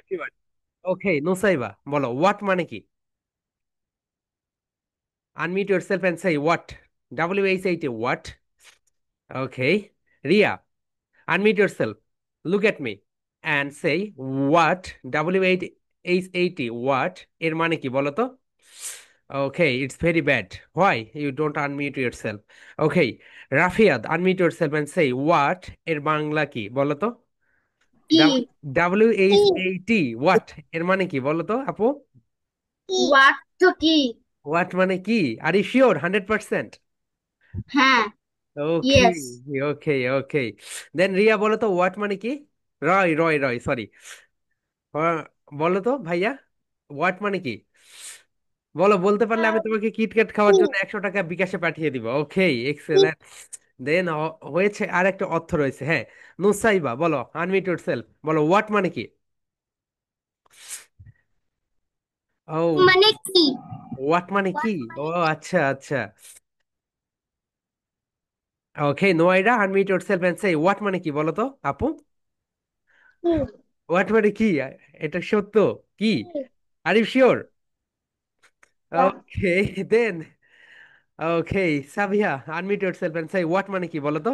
Everyone. ওকে, নুসাইবা বলো what মানে কি? Unmute yourself and say what. WHAT what. Okay, Riya, unmute yourself, look at me and say what. WHAT what এর মানে কি বলো তো? Okay, it's very bad. Why you don't unmute yourself? Okay, Rafiyad, unmute yourself and say what এর বাংলা কি বলো তো? কি? WHAT হোয়াট এর মানে কি বলো তো আপু? হোয়াট তো কি? হোয়াট মানে কি? Are you sure 100%? হ্যাঁ। ওকে, ইয়েস। ওকে, ওকে। দেন রিয়া বলো তো হোয়াট মানে কি? রয়, রয়, রয়, সরি। বলো তো ভাইয়া, হোয়াট মানে কি? বলো, বলতে পারলে আমি তোমাকে কিটক্যাট খাওয়ার জন্য 100 টাকা বিকাশে পাঠিয়ে দিব। ওকে, এক্সেলেন্ট। দেন হয়েছে, আর একটা অর্থ রয়েছে, হ্যাঁ। নুসাইবা বলো, আনমিউট ইয়োরসেলফ, বলো হোয়াট মানে কি? ও, মানে কি? হোয়াট মানে কি? ও, আচ্ছা, আচ্ছা। Okay, Noida, unmute yourself and say what মানে কি বলো তো আপু? হোয়াট মানে কি? এটা সত্য কি? Are you sure? Okay, then okay, Sabiya, unmute yourself and say what মানে কি বলো তো?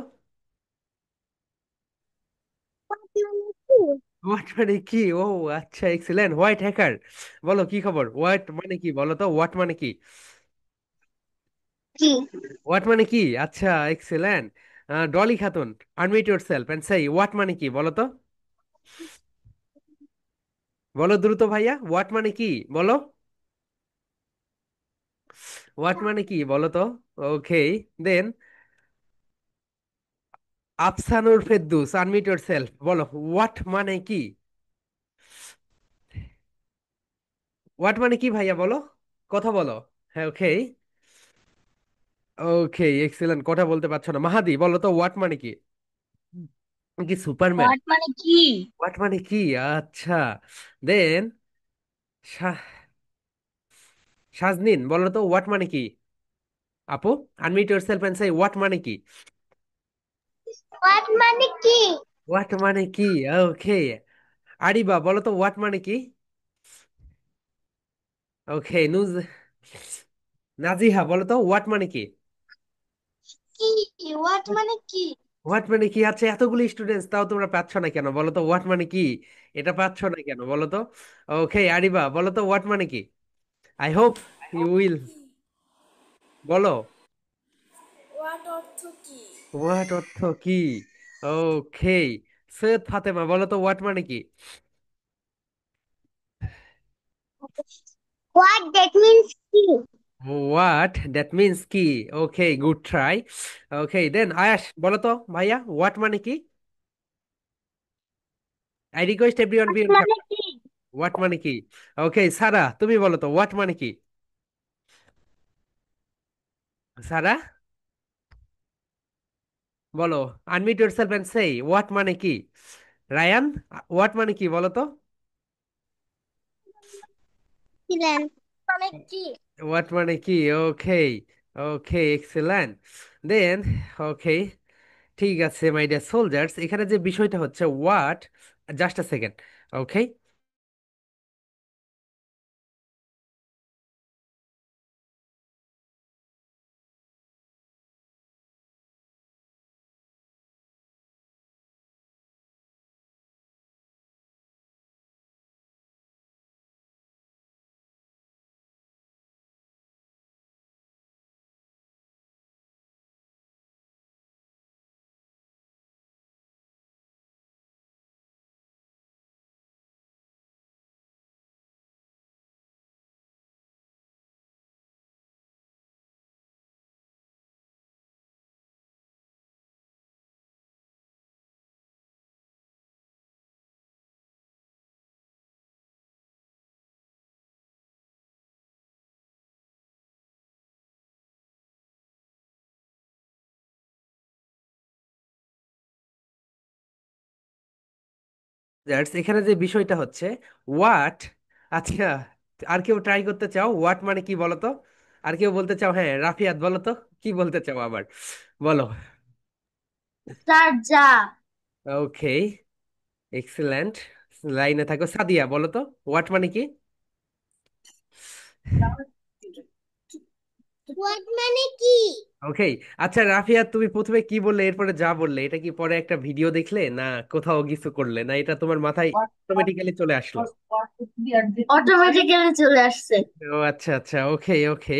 হোয়াট মানে কি? ও, আচ্ছা, এক্সিলেন্ট। হোয়াইট হ্যাকার বলো কি খবর? হোয়াট মানে কি বলো তো? হোয়াট মানে কি? কি? হোয়াট মানে কি? আচ্ছা, excellent. Dolly Khatun, unmute yourself and say what মানে কি বলো তো? বলো দ্রুত ভাইয়া, হোয়াট মানে কি বলো? হোয়াট মানে কি বলো তো? ওকে, দেন আফসানুর ফেদ্দুস, আনমিউট ইয়োরসেলফ, বলো হোয়াট মানে কি? হোয়াট মানে কি ভাইয়া বলো, কথা বলো। হ্যাঁ, ওকে, ওকে, এক্সেলেন্ট। কথা বলতে পারছো না। মাহাদি বলো তো হোয়াট মানে কি? তুমি কি সুপারম্যান? হোয়াট মানে কি? হোয়াট মানে কি? আচ্ছা, দেন শাজনিন বলো তো হোয়াট মানে কি? আপু, unmute yourself and say what মানে কি? হোয়াট মানে কি? হোয়াট মানে কি? ওকে, আরিবা বলো তো হোয়াট মানে কি? ওকে, নাজিহা বলো তো হোয়াট মানে কি? কি? হোয়াট মানে কি? হোয়াট মানে কি? আচ্ছা, এতগুলো স্টুডেন্টস, তাও তোমরা পাচ্ছ না কেন বলো তো? হোয়াট মানে কি এটা পাচ্ছ না কেন বলো তো? ওকে, আরিবা বলো তো হোয়াট মানে কি? I hope you will. বলো হোয়াট অর্থ কি? হোয়াট অর্থ কি? ওকে, সৈয়দ ফাতেমা বলো তো হোয়াট মানে কি? হোয়াট দ্যাট মিন্স কি? হোয়াট দ্যাট মিন্স কি? ওকে, গুড ট্রাই। ওকে, দেন আয়াশ বলো তো ভাইয়া হোয়াট মানে কি? I request everyone be what on মানে ক্যামেরা। কি? হোয়াট মানে কি? ওকে, সারা তুমি বলো তো হোয়াট মানে কি? সারা বলো, unmute yourself and say what মানে কি? রায়ান, হোয়াট মানে কি বলো তো? ছিলেন মানে কি? হোয়াট মানে কি? ওকে, ওকে, এক্সেলেন্ট। দেন ওকে, ঠিক আছে মাই ডিয়ার সোলজার্স, এখানে যে বিষয়টা হচ্ছে হোয়াট, জাস্ট আ সেকেন্ড। ওকে, এখানে যে বিষয়টা হচ্ছে হোয়াট। আচ্ছা, আর কেউ ট্রাই করতে চাও হোয়াট মানে কি বলো তো? আর কেউ বলতে চাও? হ্যাঁ, রাফিয়াত বলো তো কি বলতে চাও আবার, বলো। স্যার যা। ওকে, এক্সেলেন্ট। লাইনে থাকো। সাদিয়া বলো তো হোয়াট মানে কি? হোয়াট মানে কি? ওকে। আচ্ছা রাফিয়া, তুমি প্রথমে কি বললে, এরপরে যা বললে, এটা কি পরে একটা ভিডিও দেখলে না কোথাও কিছু করলে, না এটা তোমার মাথায় অটোমেটিক্যালি চলে আসলো? অটোমেটিক্যালি চলে আসছে। ও আচ্ছা আচ্ছা, ওকে ওকে।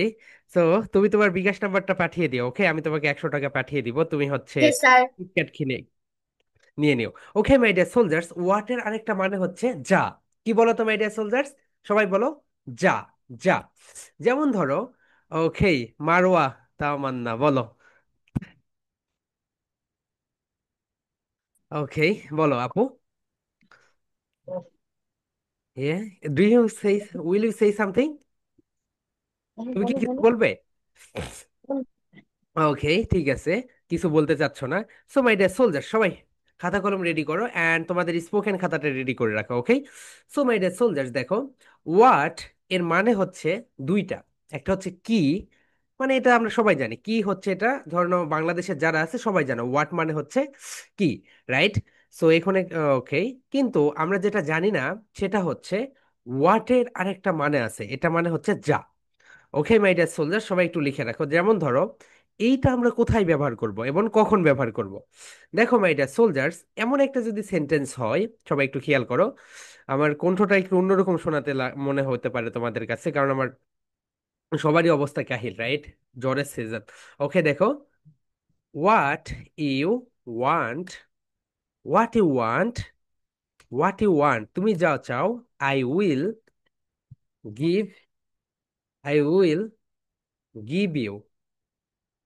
তো তুমি তোমার বিকাশ নাম্বারটা পাঠিয়ে দিও, ওকে? আমি তোমাকে 100 টাকা পাঠিয়ে দিব, তুমি হচ্ছে ওকে স্যার। কিটক্যাট কিনে নিয়ে নিও। ওকে মাই ডিয়ার সোলজার্স, ওয়াটের আরেকটা মানে হচ্ছে যা। কি বলো তো মাই ডিয়ার সোলজার্স? সবাই বলো যা। যা। যেমন ধরো, ওকে, মারওয়া তামান্না বলো। ওকে, বলো আপু। Yeah. Do you say, will you say something? তুমি কি কিছু বলবে? ওকে, ঠিক আছে, কিছু বলতে চাচ্ছ না। সো মাই ডিয়ার সোলজার, সবাই খাতা কলম রেডি করো এন্ড তোমাদের স্পোকেন খাতাটা রেডি করে রাখো, ওকে? সো মাই ডিয়ার সোলজার্স, দেখো, হোয়াট এর মানে হচ্ছে দুইটা। একটা হচ্ছে কি, মানে এটা আমরা সবাই জানি কি হচ্ছে, এটা ধরো বাংলাদেশের যারা আছে সবাই জানো হোয়াট মানে হচ্ছে কি, রাইট? সো এখানে ওকে, কিন্তু আমরা যেটা জানি না সেটা হচ্ছে হোয়াটের আরেকটা মানে আছে, এটা মানে হচ্ছে যা। ওকে মাই ডিয়ার সোলজার, সবাই একটু লিখে রাখো। যেমন ধরো, এইটা আমরা কোথায় ব্যবহার করব এবং কখন ব্যবহার করব। দেখো মাই ডিয়ার সোলজার্স, এমন একটা যদি সেন্টেন্স হয়, সবাই একটু খেয়াল করো। আমার কণ্ঠটা একটু অন্যরকম শোনাতে মনে হতে পারে তোমাদের কাছে, কারণ আমার সবারই অবস্থা কাহিল, রাইট? জ্বরের সিজন। ওকে দেখো, what you want, what you want, what you want, তুমি যা চাও, I will give, I will give you,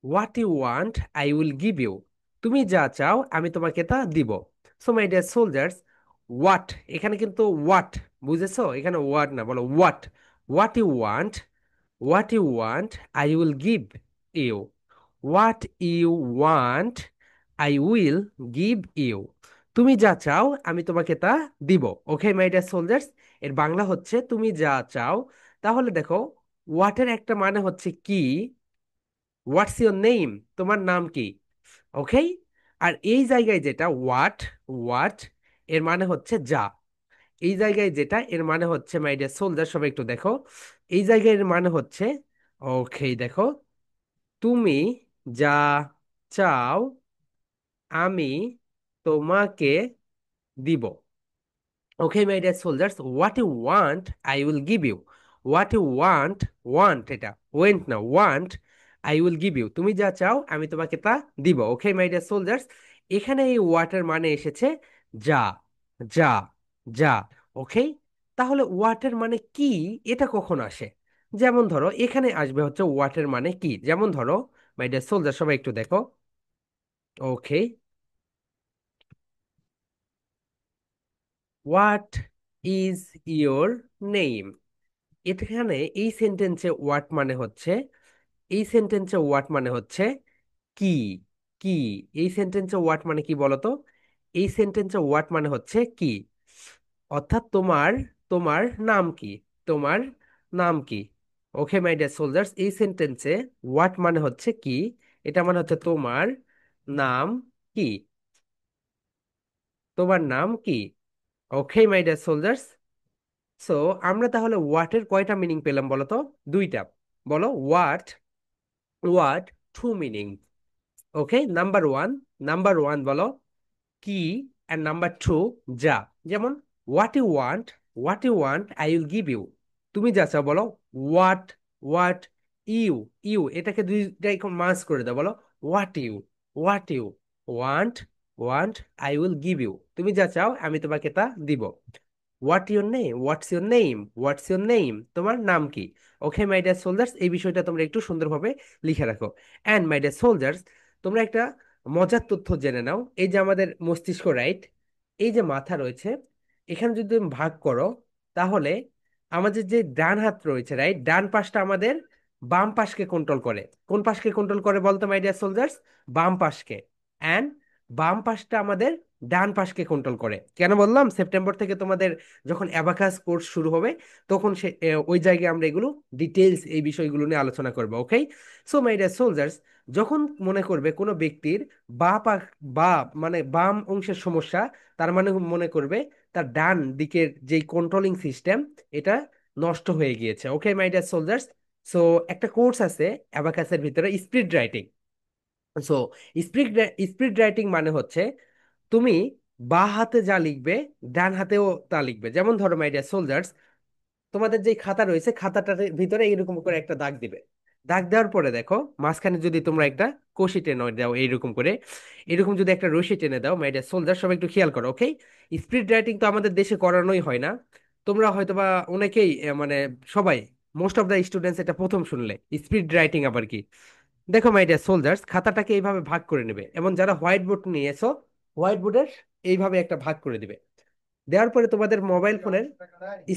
what you want I will give you, তুমি যা চাও আমি তোমাকে তা দিব। So my dear soldiers, what, এখানে কিন্তু হোয়াট, বুঝেছো? এখানে ওয়ার্ড না, বলো what. What you want, what you want I will give you, what you want I will give you, তুমি যা চাও আমি তোমাকে তা দিব। ওকে মাই ডিয়ার সোলজার্স, এর বাংলা হচ্ছে তুমি যা চাও। তাহলে দেখো, হোয়াটের একটা মানে হচ্ছে কি, হোয়াটস ইউর নেম, তোমার নাম কি, ওকে? আর এই জায়গায় যেটা হোয়াট, হোয়াট এর মানে হচ্ছে যা। এই জায়গায় যেটা এর মানে হচ্ছে মাই ডিয়ার সোলজার, সবাই একটু দেখো, এই জায়গায় এর মানে হচ্ছে, ওকে দেখো, তুমি যা চাও আমি তোমাকে দিব। Okay my dear soldiers, what you want I will give you, what you want, want এটা ওয়েন্ট না, want, I will give you, তুমি যা চাও আমি তোমাকে তা দিব। ওকে মাই ডিয়ার সোলজার্স, এখানে এই ওয়াটের মানে এসেছে যা, যা, যা। ওকে, তাহলে ওয়াটের মানে কি, এটা কখন আসে? যেমন ধরো, এখানে আসবে হচ্ছে ওয়াটের মানে কি। যেমন ধরো মাই ডিয়ার সোলজার, সবাই একটু দেখো, ওকে, হোয়াট ইজ ইয়োর নেম, এখানে এই সেন্টেন্সে ওয়াট মানে হচ্ছে, এই সেন্টেন্সে ওয়াট মানে হচ্ছে কি, কি, এই সেন্টেন্সে ওয়াট মানে কি বলতো? এই সেন্টেন্সে ওয়াট মানে হচ্ছে কি, অর্থাৎ তোমার, তোমার নাম কি, তোমার নাম কি। ওকে মাই ডিয়ার সোলজার্স, এই সেন্টেন্সে ওয়াট মানে হচ্ছে কি, এটা মানে হচ্ছে তোমার নাম কি, তোমার নাম কি। ওকে মাই ডিয়ার সোলজার্স, সো আমরা তাহলে ওয়াটের কয়টা মিনিং পেলাম বলো তো? দুইটা। বলো what, what two meaning. Okay, number one, number one বলো কি, অ্যান্ড নাম্বার টু যা। যেমন what you want, what you want I will give you, তুমি যা চাও বলো হোয়াট, হোয়াট ইউ, ইউ এটাকে দুইটাই মাস করে দাও, বলো what you, what you want, want I will give you, তুমি যা চাও আমি তোমাকে তা দিব। What your name, what's your name, what's your name, তোমার নাম কি। ওকে মাই ডিয়ার সোলজার্স, এই বিষয়টা তোমরা একটু সুন্দরভাবে লিখে রাখো। অ্যান্ড মাই ডিয়ার সোলজার্স, তোমরা একটা মজার তথ্য জেনে নাও। এই যে আমাদের মস্তিষ্ক, রাইট, এই যে মাথা রয়েছে, এখানে যদি তুমি ভাগ করো, তাহলে আমাদের যে ডান হাত রয়েছে, রাইট, ডান পাশটা আমাদের বাম পাশকে কন্ট্রোল করে। কোন পাশকে কন্ট্রোল করে বলতো মাই ডিয়ার সোলজার্স? বাম পাশকে। অ্যান্ড বাম পাশটা আমাদের ডান পাশকে কন্ট্রোল করে। কেন বললাম? সেপ্টেম্বর থেকে তোমাদের যখন অ্যাবাকাস কোর্স শুরু হবে, তখন ওই জায়গায় আমরা এগুলো ডিটেলস এই বিষয়গুলো নিয়ে আলোচনা করবো। ওকে, সো মাই ডিয়ার সোলজার্স, যখন মনে করবে কোনো ব্যক্তির বা পা বা মানে বাম অংশের সমস্যা, তার মানে মনে করবে তার ডান দিকের যেই কন্ট্রোলিং সিস্টেম, এটা নষ্ট হয়ে গিয়েছে। ওকে মাই ডিয়ার সোলজার্স, সো একটা কোর্স আছে অ্যাবাকাসের ভিতরে, speed writing. So speed speed writing মানে হচ্ছে তুমি বা হাতে যা লিখবে ডান হাতেও তা লিখবে। যেমন ধরো মাই ডিয়ার সোলজার্স, তোমাদের যে খাতা রয়েছে, খাতাটার ভিতরে এইরকম করে একটা দাগ দিবে। দাগ দেওয়ার পরে দেখো মাঝখানে যদি তোমরা একটা কষি টেনে দাও এইরকম করে, এরকম যদি একটা রশি টেনে দাও, মাই ডিয়ার সোলজার সবাই একটু খেয়াল করো। ওকে, স্পিড রাইটিং তো আমাদের দেশে করানোই হয় না। তোমরা হয়তোবা অনেকেই মানে সবাই, মোস্ট অফ দ্য স্টুডেন্টস এটা প্রথম শুনলে স্পিড রাইটিং আবার কি। দেখো মাই ডিয়ার সোলজার্স, খাতাটাকে এইভাবে ভাগ করে নেবে, এবং যারা হোয়াইট বোর্ড নিয়ে এসো, হোয়াইট বোর্ডের এইভাবে একটা ভাগ করে দিবে। দেওয়ার পরে তোমাদের মোবাইল ফোনের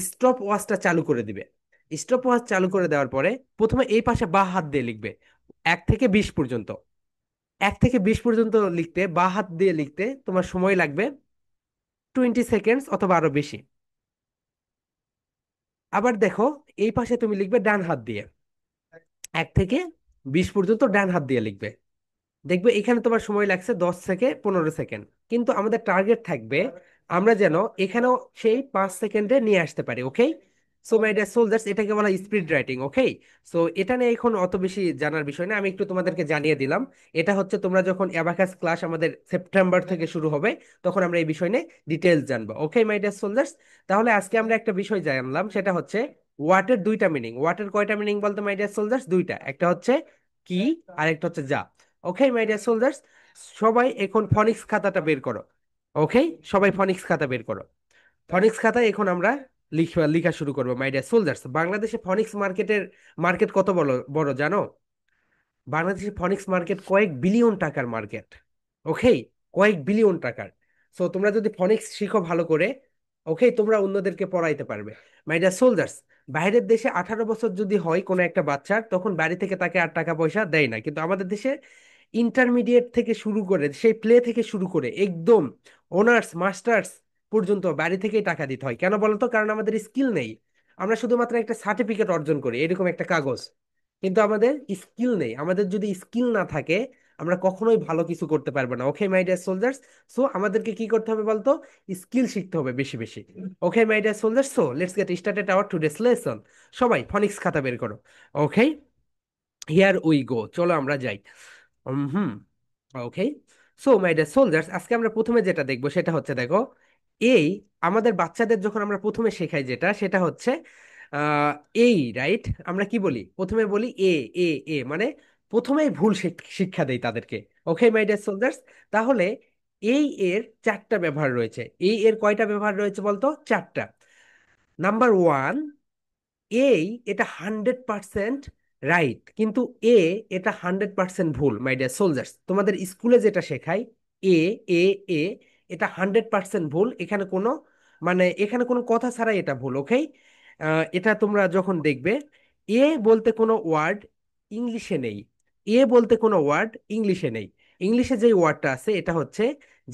স্টপ ওয়াচটা চালু করে দিবে। স্টপ ওয়াচ চালু করে দেওয়ার পরে প্রথমে এই পাশে বা হাত দিয়ে লিখবে 1 থেকে 20 পর্যন্ত। 1 থেকে 20 পর্যন্ত লিখতে, বা হাত দিয়ে লিখতে তোমার সময় লাগবে 20 সেকেন্ডস অথবা আরো বেশি। আবার দেখো এই পাশে তুমি লিখবে ডান হাত দিয়ে, 1 থেকে 20 পর্যন্ত ডান হাত দিয়ে লিখবে। দেখবে এখানে তোমার সময় লাগছে 10 থেকে 15 সেকেন্ড। কিন্তু আমাদের টার্গেট থাকবে আমরা যেন এখানেও সেই 5 সেকেন্ডে নিয়ে আসতে পারি। ওকে, সো মাই ডিয়ার সোলজার্স, এটাকে বলা স্পিড রাইটিং। ওকে, সো এটা নিয়ে এখন অত বেশি জানার বিষয় না, আমি একটু তোমাদেরকে জানিয়ে দিলাম। এটা হচ্ছে তোমরা যখন অ্যাবাকাস ক্লাস আমাদের সেপ্টেম্বর থেকে শুরু হবে, তখন আমরা এই বিষয় নিয়ে ডিটেলস জানবো। ওকে মাই ডিয়ার সোলজার্স, তাহলে আজকে আমরা একটা বিষয় জানলাম, সেটা হচ্ছে ওয়াটের দুইটা মিনিং। ওয়াটের কয়টা মিনিং বলতো মাই ডিয়ার সোলজার্স? দুইটা, একটা হচ্ছে কি আর একটা হচ্ছে যা। ওকে মাই ডিয়ার সোলজার্স, সবাই এখন ফনিক্স খাতাটা বের করো। ওকে, সবাই ফনিক্স খাতা বের করো। ফনিক্স খাতায় এখন আমরা লিখা লিখা শুরু করবো। মাই ডিয়ার সোলজার্স, বাংলাদেশে ফনিক্স মার্কেট কত বড় বড় জানো? বাংলাদেশে ফনিক্স মার্কেট কয়েক বিলিয়ন টাকার মার্কেট। ওকে, কয়েক বিলিয়ন টাকার। সো তোমরা যদি ফনিক্স শিখো ভালো করে, ওকে, তোমরা অন্যদেরকে পড়াইতে পারবে। মাই ডিয়ার সোলজার্স, বাইরের দেশে 18 বছর যদি হয় কোনো একটা বাচ্চার, তখন বাড়ি থেকে তাকে আর টাকা পয়সা দেয় না। কিন্তু আমাদের দেশে ইন্টারমিডিয়েট থেকে শুরু করে, সেই প্লে থেকে শুরু করে একদম অনার্স মাস্টার্স পর্যন্ত বাড়ি থেকেই টাকা দিতে হয়। কেন বলতো? কারণ আমাদের স্কিল নেই। আমরা শুধুমাত্র একটা সার্টিফিকেট অর্জন করি, এরকম একটা কাগজ, কিন্তু আমাদের স্কিল নেই। আমাদের যদি স্কিল না থাকে, আমরা কখনোই ভালো কিছু করতে পারবো না। ওকে মাই ডিয়ার সোলজার্স, সো আমাদেরকে কি করতে হবে বলতো? স্কিল শিখতে হবে বেশি বেশি। Okay my dear soldiers, so let's get started our today's lesson. সবাই ফনিক্স খাতা বের করো। ওকে, হিয়ার উই গো, চলো আমরা যাই। হুম, ওকে, সো মাই ডিয়ার সোলজার্স, আজকে আমরা প্রথমে যেটা দেখবো সেটা হচ্ছে, দেখো, এই আমাদের বাচ্চাদের যখন আমরা প্রথমে শেখাই যেটা, সেটা হচ্ছে আহ এই রাইট, আমরা কি বলি? প্রথমে বলি এ। এ এ মানে প্রথমেই ভুল শিক্ষা দেই তাদেরকে। ওকে মাই ডিয়ার সোলজার্স, তাহলে এই এর চারটা ব্যবহার রয়েছে। এই এর কয়টা ব্যবহার রয়েছে বলতো? চারটা। নাম্বার ওয়ান, এই এটা 100% রাইট, কিন্তু এ এটা 100% ভুল। মাই ডিয়ার সোলজার্স, তোমাদের স্কুলে যেটা শেখায় এ এ এ, এটা 100% ভুল। এখানে কোনো এখানে কোনো কথা ছাড়াই এটা ভুল। ওকে, এটা তোমরা যখন দেখবে, এ বলতে কোনো ওয়ার্ড ইংলিশে নেই। এ বলতে কোনো ওয়ার্ড ইংলিশে নেই। ইংলিশে যে ওয়ার্ডটা আছে, এটা হচ্ছে,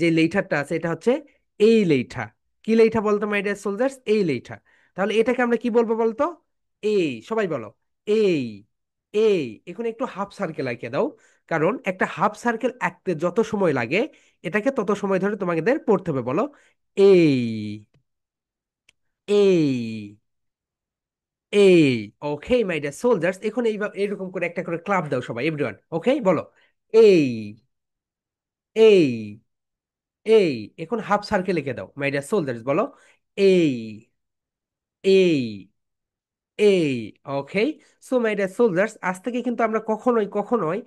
যে লেটারটা আছে, এটা হচ্ছে এই লেঠা। কি লেঠা বলতো মাই ডিয়ার সোলজার্স? এই লেঠা। তাহলে এটাকে আমরা কি বলবো বলতো? এই, সবাই বলো এই। এই, এখন একটু হাফ সার্কেল আঁকে দাও, কারণ একটা হাফ সার্কেল আঁকতে যত সময় লাগে, এটাকে তত সময় ধরে তোমাদের পড়তে হবে। বলো এই, এই, এই। ওকে মাই ডিয়ার সোলজার্স, এখন এইভাবে এরকম করে একটা করে ক্লাব দাও সবাই, এভরিওয়ান। ওকে, বলো এই, এই, এই। এখন হাফ সার্কেল এঁকে দাও মাই ডিয়ার সোলজার্স, বলো এই, এই, এই। ওকে, সো মাই ডিয়ার সোলজার্স, আজ থেকে কিন্তু আমরা কখনোই কখনোই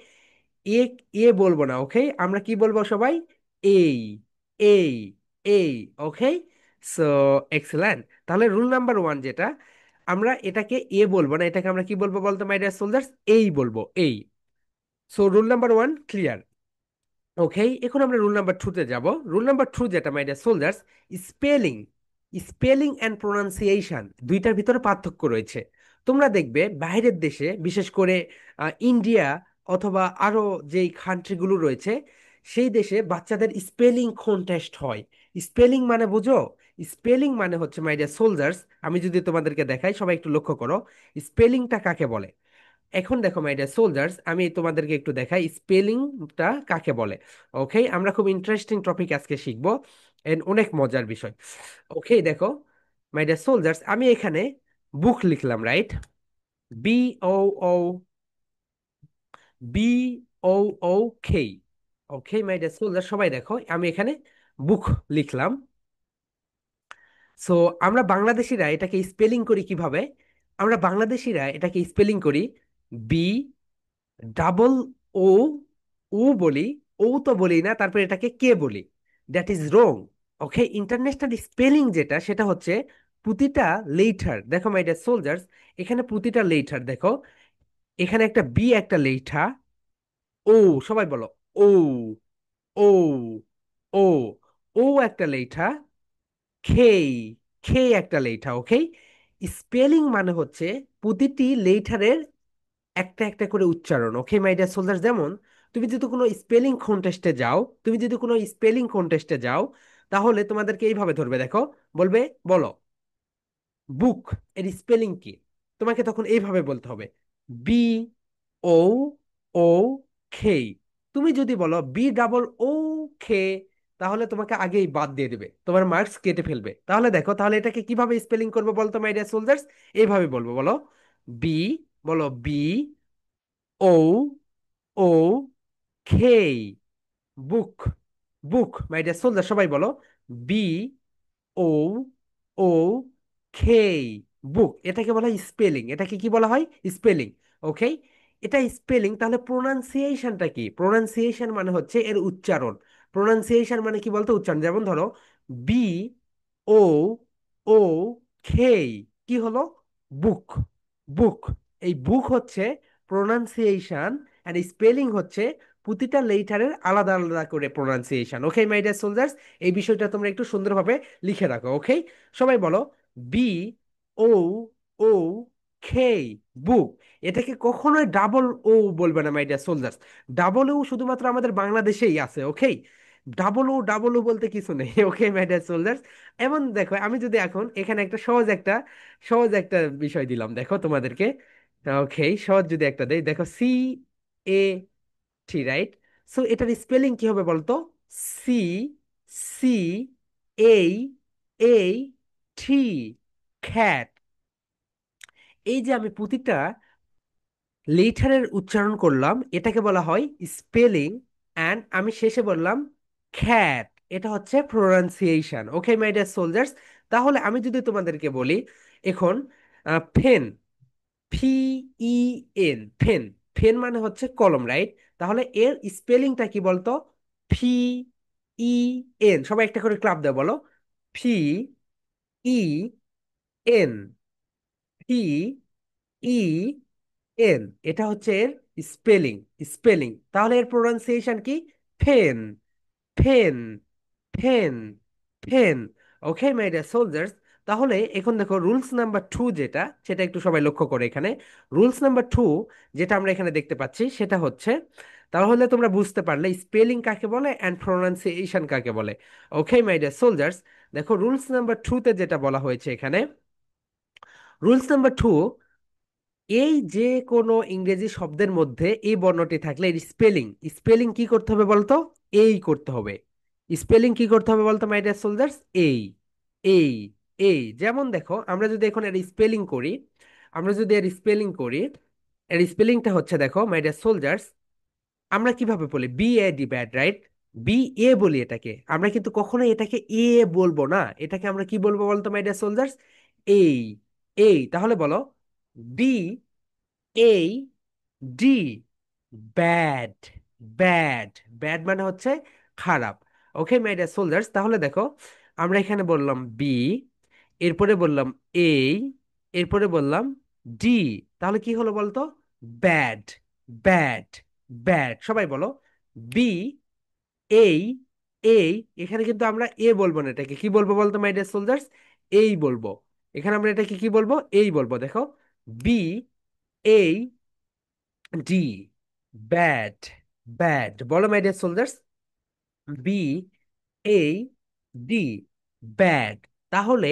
এ এ বলবো না। ওকে, আমরা কি বলবো সবাই? এই, এই, এই। ওকে, সো এক্সেলেন্ট। তাহলে রুল নাম্বার ওয়ান যেটা, আমরা এটাকে এ বলবো না, এটাকে আমরা কি বলবো বলতো মাই ডিয়ার সোলজার্স? এই বলবো, এই। So rule number one clear. Okay, এখন আমরা রুল নাম্বার টুতে যাব। রুল নাম্বার টু যেটা my dear soldiers, spelling. Spelling and pronunciation দুইটার ভিতরে পার্থক্য রয়েছে। তোমরা দেখবে বাইরের দেশে, বিশেষ করে ইন্ডিয়া অথবা আরো যেই কান্ট্রিগুলো রয়েছে, সেই দেশে বাচ্চাদের স্পেলিং কন্টেস্ট হয়। স্পেলিং মানে বুঝো? স্পেলিং মানে হচ্ছে মাই ডিয়ার সোলজার্স, আমি যদি তোমাদেরকে দেখাই, সবাই একটু লক্ষ্য করো স্পেলিংটা কাকে বলে। এখন দেখো মাই ডিয়ার সোলজার্স, আমি তোমাদেরকে একটু দেখাই স্পেলিংটা কাকে বলে। ওকে, আমরা খুব ইন্টারেস্টিং টপিক আজকে শিখবো, এন্ড অনেক মজার বিষয়। ওকে দেখো মাই ডিয়ার সোলজার্স, আমি এখানে বুক লিখলাম, right? B o o b o o খেই। ওকে মাই ডিয়ার সোলজার, সবাই দেখো আমি এখানে বুক লিখলাম। সো আমরা বাংলাদেশিরা এটাকে স্পেলিং করি কিভাবে? আমরা বাংলাদেশিরা এটাকে স্পেলিং করি বি ডাবল ও, ও বলি, ও তো বলি না, তারপর এটাকে কে বলি। That is wrong. Okay, international spelling যেটা, সেটা হচ্ছে প্রতিটা লেটার, দেখো মাই ডিয়ার সোলজার্স, এখানে প্রতিটা লেটার দেখো, এখানে একটা বি একটা লেঠা, ও, সবাই বলো ও, ও, ও, ও একটা লেঠা, খেই, খেই একটা লেঠা। ওকে, স্পেলিং মানে হচ্ছে প্রতিটি লেটারের একটা একটা করে উচ্চারণ। ওকে মাই ডিয়ার সোলজার, যেমন তুমি যদি কোনো স্পেলিং কন্টেস্টে যাও, তুমি যদি কোনো স্পেলিং কন্টেস্টে যাও, তাহলে তোমাদেরকে এইভাবে ধরবে, দেখো, বলবে বলো বুক এর স্পেলিং কি, তোমাকে তখন এইভাবে বলতে হবে বি ও ও খে। তুমি যদি বলো বি ডাবল ও খে, তাহলে তোমাকে আগেই বাদ দিয়ে দিবে, তোমার মার্কস কেটে ফেলবে। তাহলে দেখো, তাহলে এটাকে কিভাবে স্পেলিং করবো বলতো মাই ডিয়ার সোলজার্স? এইভাবে বলবো, বলো বি, বলো বি ও ও খেই, book, book my dear soldier, সবাই বলো বি ও ও খেই, বুক। এটাকে বলা হয় স্পেলিং। এটাকে কি বলা হয়? স্পেলিং। ওকে, এটা স্পেলিং। তাহলে প্রোনাউন্সিয়েশনটা কি? প্রোনাউন্সিয়েশন মানে হচ্ছে এর উচ্চারণ। প্রোনাউন্সিয়েশন মানে কি বলতো? উচ্চারণ। যেমন ধরো বি ও ও খেই, কি হলো? বুক, বুক। এই বুক হচ্ছে প্রোনাউন্সিয়েশন, আর স্পেলিং হচ্ছে প্রতিটা লেটারের আলাদা আলাদা করে pronunciation. Okay my dear soldiers, এই বিষয়টা তোমরা একটু সুন্দরভাবে লিখে রাখো। ওকে, সবাই বলো বি ও ও খেই, বুক। এটাকে কখনোই ডাবল ও বলবে না my dear soldiers. Double O শুধুমাত্র আমাদের বাংলাদেশেই আছে। ওকে, ডাবল ও বলতে কিছু নেই। ওকে মাই ডিয়ার সোলজার্স, এমন দেখো, আমি যদি এখন এখানে একটা সহজ একটা বিষয় দিলাম, দেখো তোমাদেরকে। ওকে, সহজ যদি একটা দেই, দেখো সি এ টি, রাইট? সো এটার স্পেলিং কি হবে বলতো? সি, সি এই এই টি, খ্যাট। এই যে আমি প্রতিটা লেটারের উচ্চারণ করলাম, এটাকে বলা হয় স্পেলিং। অ্যান্ড আমি শেষে বললাম খ্যাট, এটা হচ্ছে pronunciation. Okay my dear soldiers, তাহলে আমি যদি তোমাদেরকে বলি এখন ফেন, ফি ই এন, ফেন, ফেন মানে হচ্ছে কলম, রাইট? তাহলে এর স্পেলিংটা কি বলতো? ফি ই এন, সবাই একটা করে ক্লাব দাও, বলো ফি ই এন, ফি ই এন, এটা হচ্ছে এর স্পেলিং। স্পেলিং, তাহলে এর প্রোনাউন্সিয়েশন কি? ফেন, ফেন, ফেন, ফেন। ওকে মাই ডিয়ার সোলজার্স, তাহলে এখন দেখো রুলস নাম্বার 2 যেটা, সেটা একটু সবাই লক্ষ্য করে এখানে। রুলস নাম্বার 2 যেটা আমরা এখানে দেখতে পাচ্ছি, সেটা হচ্ছে, তাহলে তোমরা বুঝতে পারলে স্পেলিং কাকে বলে অ্যান্ড প্রোনাউন্সিয়েশন কাকে বলে। ওকে মাই ডিয়ার সোলজার্স, দেখো রুলস নাম্বার 2 তে যেটা বলা হয়েছে এখানে, রুলস নাম্বার 2, এই যে কোনো ইংরেজি শব্দের মধ্যে এই বর্ণটি থাকলে এর স্পেলিং, স্পেলিং কি করতে হবে বলতো? এই করতে হবে। স্পেলিং কি করতে হবে বলতো মাই ডিয়ার সোলজার্স? এই, এই, এই। যেমন দেখো, আমরা যদি এখন এর স্পেলিং করি, আমরা যদি এর স্পেলিং করি, এর স্পেলিংটা হচ্ছে, দেখো মাই ডিয়ার সোলজার্স, আমরা কিভাবে বলি? B a d, bad, right? B a বলি এটাকে, আমরা কিন্তু কখনোই এটাকে এ বলবো না। এটাকে আমরা কি বলবো বলতো মাই ডিয়ার সোলজার্স? এই, এই। তাহলে বলো বি এই ডি, ব্যাড, ব্যাড, ব্যাড মানে হচ্ছে খারাপ। ওকে মাই ডিয়ার সোলজার্স, তাহলে দেখো আমরা এখানে বললাম বি, এরপরে বললাম এই, এরপরে বললাম ডি, তাহলে কি হলো বলতো? Bad, bad, bad. সবাই বলো বি এই এই, এখানে কিন্তু আমরা এ বলবো না, এটাকে কি বলবো বলতো মাই ডিয়ার সোলজার্স? এই বলবো। এখানে আমরা এটাকে কি বলবো? এই বলবো। দেখো বি এই ডি, ব্যাড, ব্যাড। বলো মাই ডিয়ার সোলজার্স, বি এই ডি, ব্যাড। তাহলে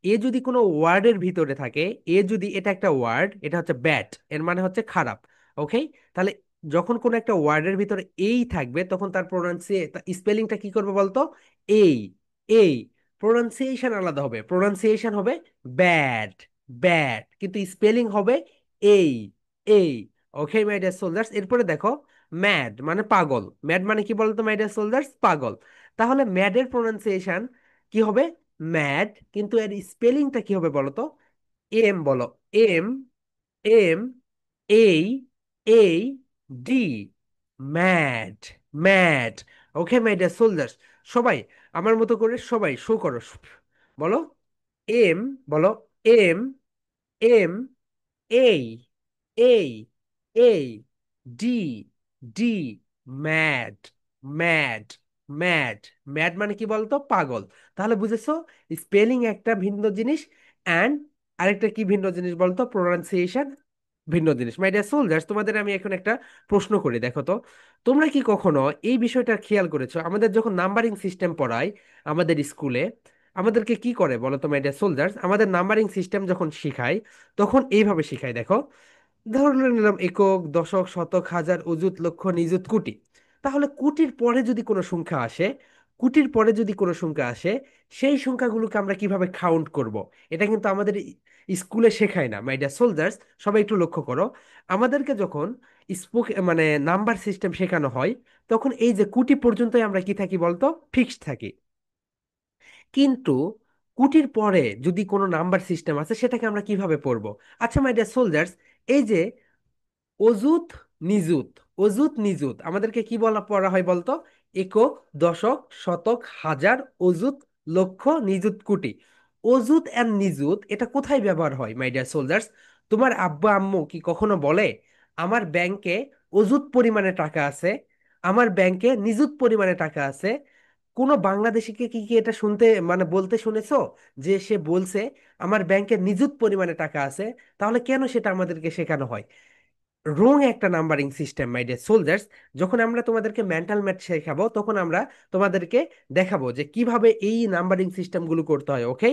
এ যদি কোনো ওয়ার্ডের ভিতরে থাকে, এ যদি এটা একটা ওয়ার্ড, এটা হচ্ছে ব্যাড, এর মানে হচ্ছে খারাপ। ওকে, তাহলে যখন কোনো একটা ওয়ার্ডের ভিতরে এই থাকবে তখন তার স্পেলিংটা কি করবে বলতো? এই, এই। প্রোনাউন্সিয়েশন আলাদা হবে, প্রোনাউন্সিয়েশন হবে ব্যাড, ব্যাড, কিন্তু স্পেলিং হবে এই, এই। ওকে মাই ডিয়ার সোলজার্স, এরপরে দেখো ম্যাড মানে পাগল। ম্যাড মানে কি বলতো মাই ডিয়ার সোলজার্স? পাগল। তাহলে ম্যাডের প্রোনাউন্সিয়েশন কি হবে? ম্যাড, কিন্তু এর স্পেলিংটা কি হবে বলো তো? এম বলো, M, M, A, A, D, mad, mad. Okay my dear soldiers, সবাই আমার মতো করে সবাই শো করো, বলো এম, বলো এম, এম, এই, এই, A, D, D, mad, mad, mad. Mad মানে কি বলতো? পাগল। তাহলে বুঝেছো স্পেলিং একটা ভিন্ন জিনিস, অ্যান্ড আরেকটা কি ভিন্ন জিনিস বলতো? প্রোনাউন্সিয়েশন ভিন্ন জিনিস। মাই ডিয়ার সোলজার্স, তোমাদের আমি এখন একটা প্রশ্ন করি, দেখো তো, তোমরা কি কখনো এই বিষয়টা খেয়াল করেছো? আমাদের যখন নাম্বারিং সিস্টেম পড়ায় আমাদের স্কুলে, আমাদেরকে কি করে বলো তো মাই ডিয়ার সোলজার্স? আমাদের নাম্বারিং সিস্টেম যখন শিখায় তখন এইভাবে শিখায়, দেখো। ধরে নিলাম একক, দশক, শতক, হাজার, অযুত, লক্ষ, নিযুত, কোটি। তাহলে কোটির পরে যদি কোনো সংখ্যা আসে, কোটির পরে যদি কোনো সংখ্যা আসে, সেই সংখ্যাগুলোকে আমরা কিভাবে কাউন্ট করব? এটা কিন্তু আমাদের স্কুলে শেখায় না মাই ডিয়ার সোলজার্স। সবাই একটু লক্ষ্য করো, আমাদেরকে যখন মানে নাম্বার সিস্টেম শেখানো হয়, তখন এই যে কোটি পর্যন্তই আমরা কি থাকি বলতো? ফিক্সড থাকি। কিন্তু কোটির পরে যদি কোনো নাম্বার সিস্টেম আছে, সেটাকে আমরা কিভাবে পড়বো? আচ্ছা মাই ডিয়ার সোলজার্স, এই যে অযুত, নিযুত, অযুত নিযুত আমাদেরকে কি বলা পড়া হয় বলতো? একক, দশক, শতক, হাজার, অযুত, লক্ষ, নিযুত, কোটি। অযুত এন্ড নিযুত এটা কোথায় ব্যবহার হয় মাই ডিয়ার সোলজার্স? তোমার আব্বা আম্মু কি কখনো বলে আমার ব্যাংকে অযুত পরিমাণে টাকা আছে, আমার ব্যাংকে নিযুত পরিমাণে টাকা আছে? কোন বাংলাদেশিকে কি কি এটা শুনতে মানে বলতে শুনেছো যে সে বলছে আমার ব্যাংকে নিযুত পরিমাণে টাকা আছে? তাহলে কেন সেটা আমাদেরকে শেখানো হয়? রং একটা numbering system my dear soldiers. যখন আমরা তোমাদেরকে মেন্টাল ম্যাথ শেখাবো তখন আমরা তোমাদেরকে দেখাবো যে কিভাবে এই নাম্বারিং সিস্টেম গুলো করতে হয়। ওকে,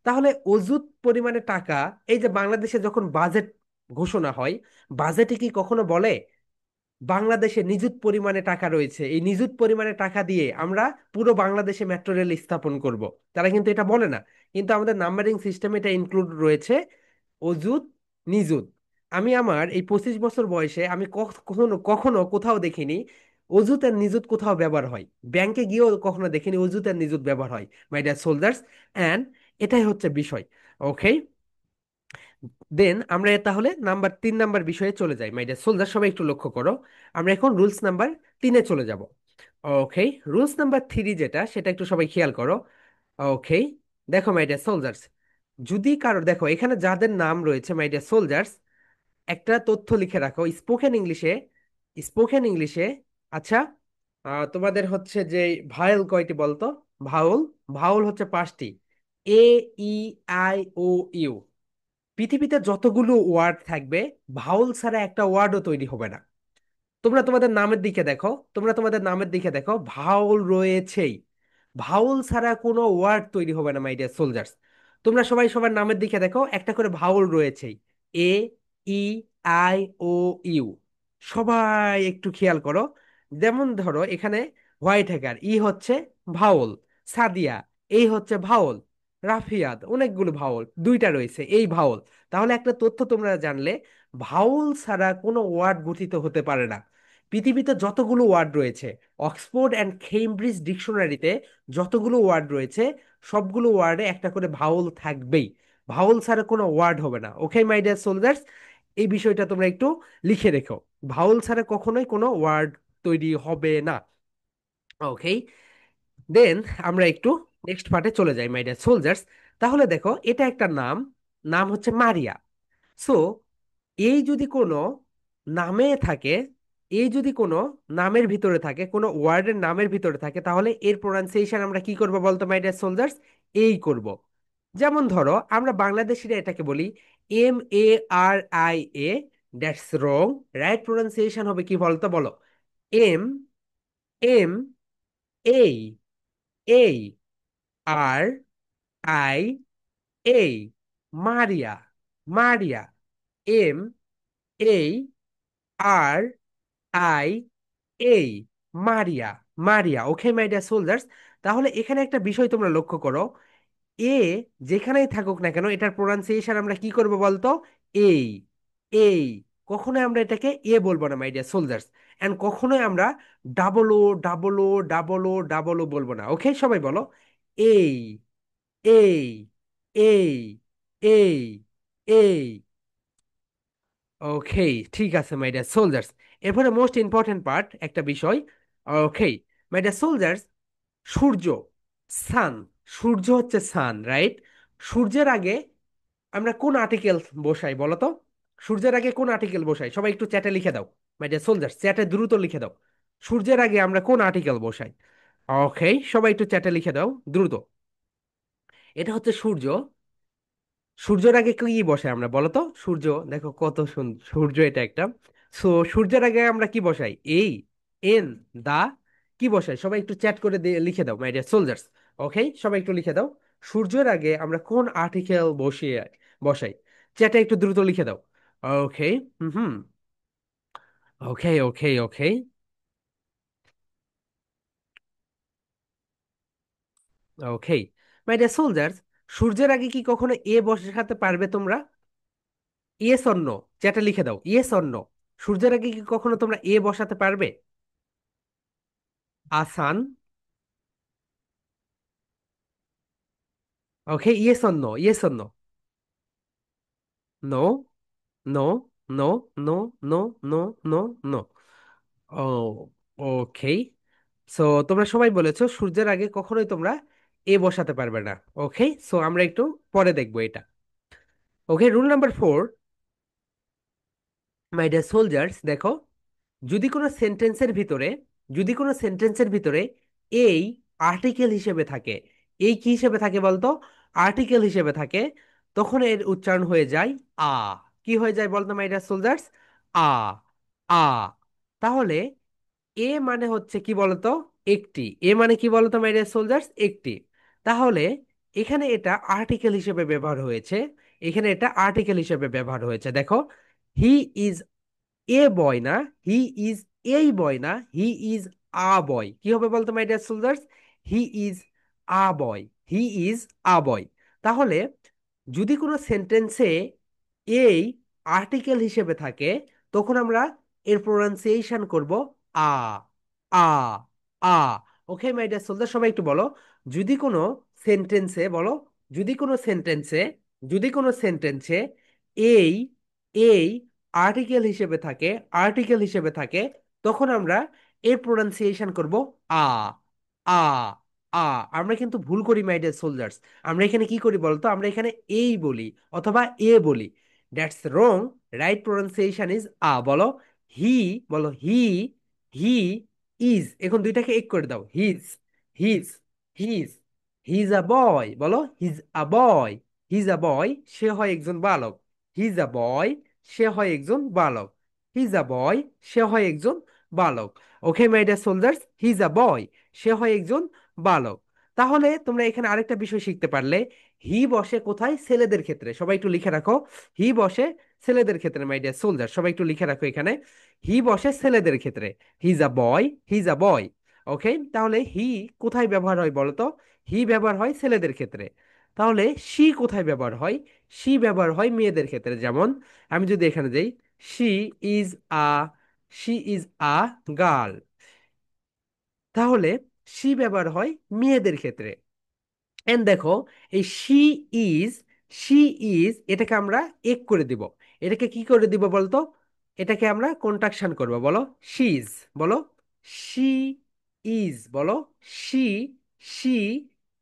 তাহলে অযুত পরিমাণে টাকা, এই যে বাংলাদেশে যখন বাজেট ঘোষণা হয়, বাজেটে কি কখনো বলে বাংলাদেশে নিযুত পরিমাণে টাকা রয়েছে, এই নিযুত পরিমাণে টাকা দিয়ে আমরা পুরো বাংলাদেশে মেট্রো রেল স্থাপন করব? তারা কিন্তু এটা বলে না। কিন্তু আমাদের নাম্বারিং সিস্টেমে এটা ইনক্লুড রয়েছে, অযুত, নিযুত। আমি আমার এই 25 বছর বয়সে আমি কখনো কখনো কোথাও দেখিনি অযুত আর নিযুত কোথাও ব্যবহার হয়। ব্যাংকে গিয়েও কখনো দেখিনি অযুত আর নিযুত ব্যবহার হয় মাই ডিয়ার সোলজার্স। অ্যান্ড এটাই হচ্ছে বিষয়। ওকে, দেন আমরা তাহলে নাম্বার 3 নাম্বার বিষয়ে চলে যাই মাই ডিয়ার সোলজার, সবাই একটু লক্ষ্য করো। আমরা এখন রুলস নাম্বার 3-এ চলে যাব। ওকে, রুলস নাম্বার 3 যেটা, সেটা একটু সবাই খেয়াল করো। ওকে, দেখো মাই ডিয়ার সোলজার্স, যদি কারো, দেখো এখানে যাদের নাম রয়েছে মাই ডিয়ার সোলজার্স, একটা তথ্য লিখে রাখো স্পোকেন ইংলিশে, স্পোকেন ইংলিশে। আচ্ছা, তোমাদের হচ্ছে যে ভায়েল কয়টি বলতো? ভাউল, ভাউল হচ্ছে 5টি। এ, ই, আই, ও, ইউ। পৃথিবীতে যতগুলো ওয়ার্ড থাকবে, ভাউল ছাড়া একটা ওয়ার্ডও তৈরি হবে না। তোমরা তোমাদের নামের দিকে দেখো, তোমরা তোমাদের নামের দিকে দেখো, ভাউল রয়েছেই। ভাউল ছাড়া কোনো ওয়ার্ড তৈরি হবে না মাই ডিয়ার সোলজার্স। তোমরা সবাই সবার নামের দিকে দেখো, একটা করে ভাউল রয়েছেই। এ, ই, আই, ও, ইউ। সবাই একটু খেয়াল করো। যেমন ধরো এখানে হোয়াইট হ্যাকার, ই হচ্ছে ভাউল। সাদিয়া, এই হচ্ছে ভাউল। রাফিয়াদ, অনেকগুলো ভাউল, 2টা রয়েছে এই ভাউল। তাহলে একটা তথ্য তোমরা জানলে, ভাউল ছাড়া কোনো ওয়ার্ড গঠিত হতে পারে না। পৃথিবীতে যতগুলো ওয়ার্ড রয়েছে, অক্সফোর্ড অ্যান্ড কেমব্রিজ ডিকশনারিতে যতগুলো ওয়ার্ড রয়েছে, সবগুলো ওয়ার্ডে একটা করে ভাউল থাকবেই। ভাউল ছাড়া কোনো ওয়ার্ড হবে না। ওকে মাই ডিয়ার সোলজার্স, এই বিষয়টা তোমরা একটু লিখে রেখো, ভাউল ছাড়া কখনোই কোনো ওয়ার্ড তৈরি হবে না। ওকে, দেন আমরা একটু নেক্সট পার্টে চলে যাই মাই ডিয়ার সোলজার্স। তাহলে দেখো এটা একটা নাম, নাম হচ্ছে মারিয়া। সো এই যদি কোনো নামে থাকে, এই যদি কোনো নামের ভিতরে থাকে, কোনো ওয়ার্ডের নামের ভিতরে থাকে, তাহলে এর প্রোনাউন্সিয়েশন আমরা কি করব বলতো মাই ডিয়ার সোলজার্স? এই করব। যেমন ধরো আমরা বাংলাদেশিরা এটাকে বলি MARIA, that's wrong. Right pronunciation হবে কি বলতো? বলো, এম, এম, এই, এই, আর আই, এই, মারিয়া, মারিয়া, এম, এই, আর আই, এই, মারিয়া, মারিয়া। ওকে মাই ডিয়ার সোলজার্স, তাহলে এখানে একটা বিষয় তোমরা লক্ষ্য করো, এ যেখানেই থাকুক না কেন এটার প্রোনাউন্সিয়েশন আমরা কি করব বলতো? এই, এই। কখনোই আমরা এটাকে এ বলবো না মাই ডিয়ার সোলজার্স, এন্ড কখনোই আমরা double O, double O, double O, double O বলবো না। ওকে, সবাই বলো এই, এই, এই, এই, এই। ওকে, ঠিক আছে মাই ডিয়ার সোলজার্স। এরপরে মোস্ট ইম্পর্টেন্ট পার্ট একটা বিষয়। ওকে মাই ডিয়ার সোলজার্স, সূর্য, সান, সূর্য হচ্ছে সান, রাইট? সূর্যের আগে আমরা কোন আর্টিকেল বসাই বলো তো? সূর্যের আগে কোন আর্টিকেল বসাই? সবাই একটু চ্যাটে লিখে দাও, মাই ডিয়ার সোলজার্স, চ্যাটে দ্রুত লিখে দাও। সূর্যের আগে আমরা কোন আর্টিকেল বসাই? ওকে, সবাই একটু চ্যাটে লিখে দাও দ্রুত। এটা হচ্ছে সূর্য। সূর্যের আগে কি বসাই আমরা বলো তো? সূর্য, দেখো কত সুন্দর সূর্য, এটা একটা। সো সূর্যের আগে আমরা কি বসাই? এই, এন, দা, কি বসাই? সবাই একটু চ্যাট করে দিয়ে লিখে দাও মাই ডিয়ার সোলজার্স। ওকে, সবাই একটু লিখে দাও, সূর্যের আগে আমরা কোন আর্টিকেল বসাই। চ্যাটে একটু দ্রুত লিখে দাও। ওকে, হুম হুম, ওকে ওকে ওকে ওকে মাই ডিয়ার সোলজার্স, সূর্যের আগে কি কখনো এ বসাতে পারবে তোমরা? ইয়েস অর নো, চ্যাটে লিখে দাও ইয়েস অর নো। সূর্যের আগে কি কখনো তোমরা এ বসাতে পারবে? আসান। Okay, yes or no, yes or no. No, no, no, no, no, no, no, no. Oh, okay. So তোমরা সবাই বলেছো সূর্যের আগে কখনোই তোমরা এ বসাতে পারবে না। ওকে, সো আমরা একটু পরে দেখবো এটা। Okay, rule number 4, my dear soldiers, দেখো, যদি কোনো সেন্টেন্সের ভিতরে, যদি কোনো সেন্টেন্সের ভিতরে এই আর্টিকেল হিসেবে থাকে, এই কি হিসেবে থাকে বলতো? আর্টিকেল হিসেবে থাকে, তখন এর উচ্চারণ হয়ে যায় আ। কি হয়ে যায় বলতো মাই ডিয়ার সোলজার্স? আ, আ। তাহলে এ মানে হচ্ছে কি বলতো? একটি। এ মানে কি বলতো মাই ডিয়ার সোলজার্স? একটি। তাহলে এখানে এটা আর্টিকেল হিসেবে ব্যবহার হয়েছে, এখানে এটা আর্টিকেল হিসেবে ব্যবহার হয়েছে। দেখো, হি ইজ এ বয় না, হি ইজ এই বয় না, হি ইজ আ বয়। কি হবে বলতো my dear soldiers? He is a boy, he is a boy. তাহলে যদি কোনো সেন্টেন্সে এই আর্টিকেল হিসেবে থাকে, তখন আমরা এর প্রোনাউন্সিয়েশন করব আ, আ, আ। ওকে মাই ডিয়ার সোলজার, সবাই একটু বলো, যদি কোনো সেন্টেন্সে, বলো, যদি কোনো সেন্টেন্সে, যদি কোনো সেন্টেন্সে এই, এই আর্টিকেল হিসেবে থাকে, আর্টিকেল হিসেবে থাকে, তখন আমরা এর প্রোনাউন্সিয়েশন করব আ, আ, আ। আমরা কিন্তু ভুল করি মাই ডিয়ার সোলজার্স। আমরা এখানে কি করি বলতো? আমরা এখানে এই বলি অথবা এ বলি। That's wrong. Right pronunciation is a. বলো হি, বলো হি, হি ইজ, এখন দুইটাকে এক করে দাও, হিজ, হিজ, হিজ। হিজ আ বয়, বলো হিজ আ বয়, হিজ আ বয়, সে হয় একজন বালক। হিজ আ বয়, সে হয় একজন বালক। হিজ আ বয়, সে হয় একজন বালক। ওকে মাই ডিয়ার সোলজার্স, হিজ আ বয়, সে হয় একজন বালক। তাহলে তোমরা এখানে আরেকটা বিষয় শিখতে পারলে, হি বসে কোথায়? ছেলেদের ক্ষেত্রে। সবাই একটু লিখে রাখো, হি বসে ছেলেদের ক্ষেত্রে মাই ডিয়ার সোলজার, সবাই একটু লিখে রাখো এখানে, হি বসে ছেলেদের ক্ষেত্রে। হিজ আ বয়, হিজ আ বয়। ওকে, তাহলে হি কোথায় ব্যবহার হয় বলো তো? হি ব্যবহার হয় ছেলেদের ক্ষেত্রে। তাহলে শি কোথায় ব্যবহার হয়? শি ব্যবহার হয় মেয়েদের ক্ষেত্রে। যেমন আমি যদি এখানে যাই, she is a, she is a girl, তাহলে শি ব্যবহার হয় মেয়েদের ক্ষেত্রে। এন্ড দেখো, এই ইজ, শি ইজ, এটাকে আমরা এক করে দিব। এটাকে কি করে দিব বলতো? এটাকে আমরা কন্ট্রাকশন করব, বলো শিজ, বলো শি ইজ, বলো শি, শি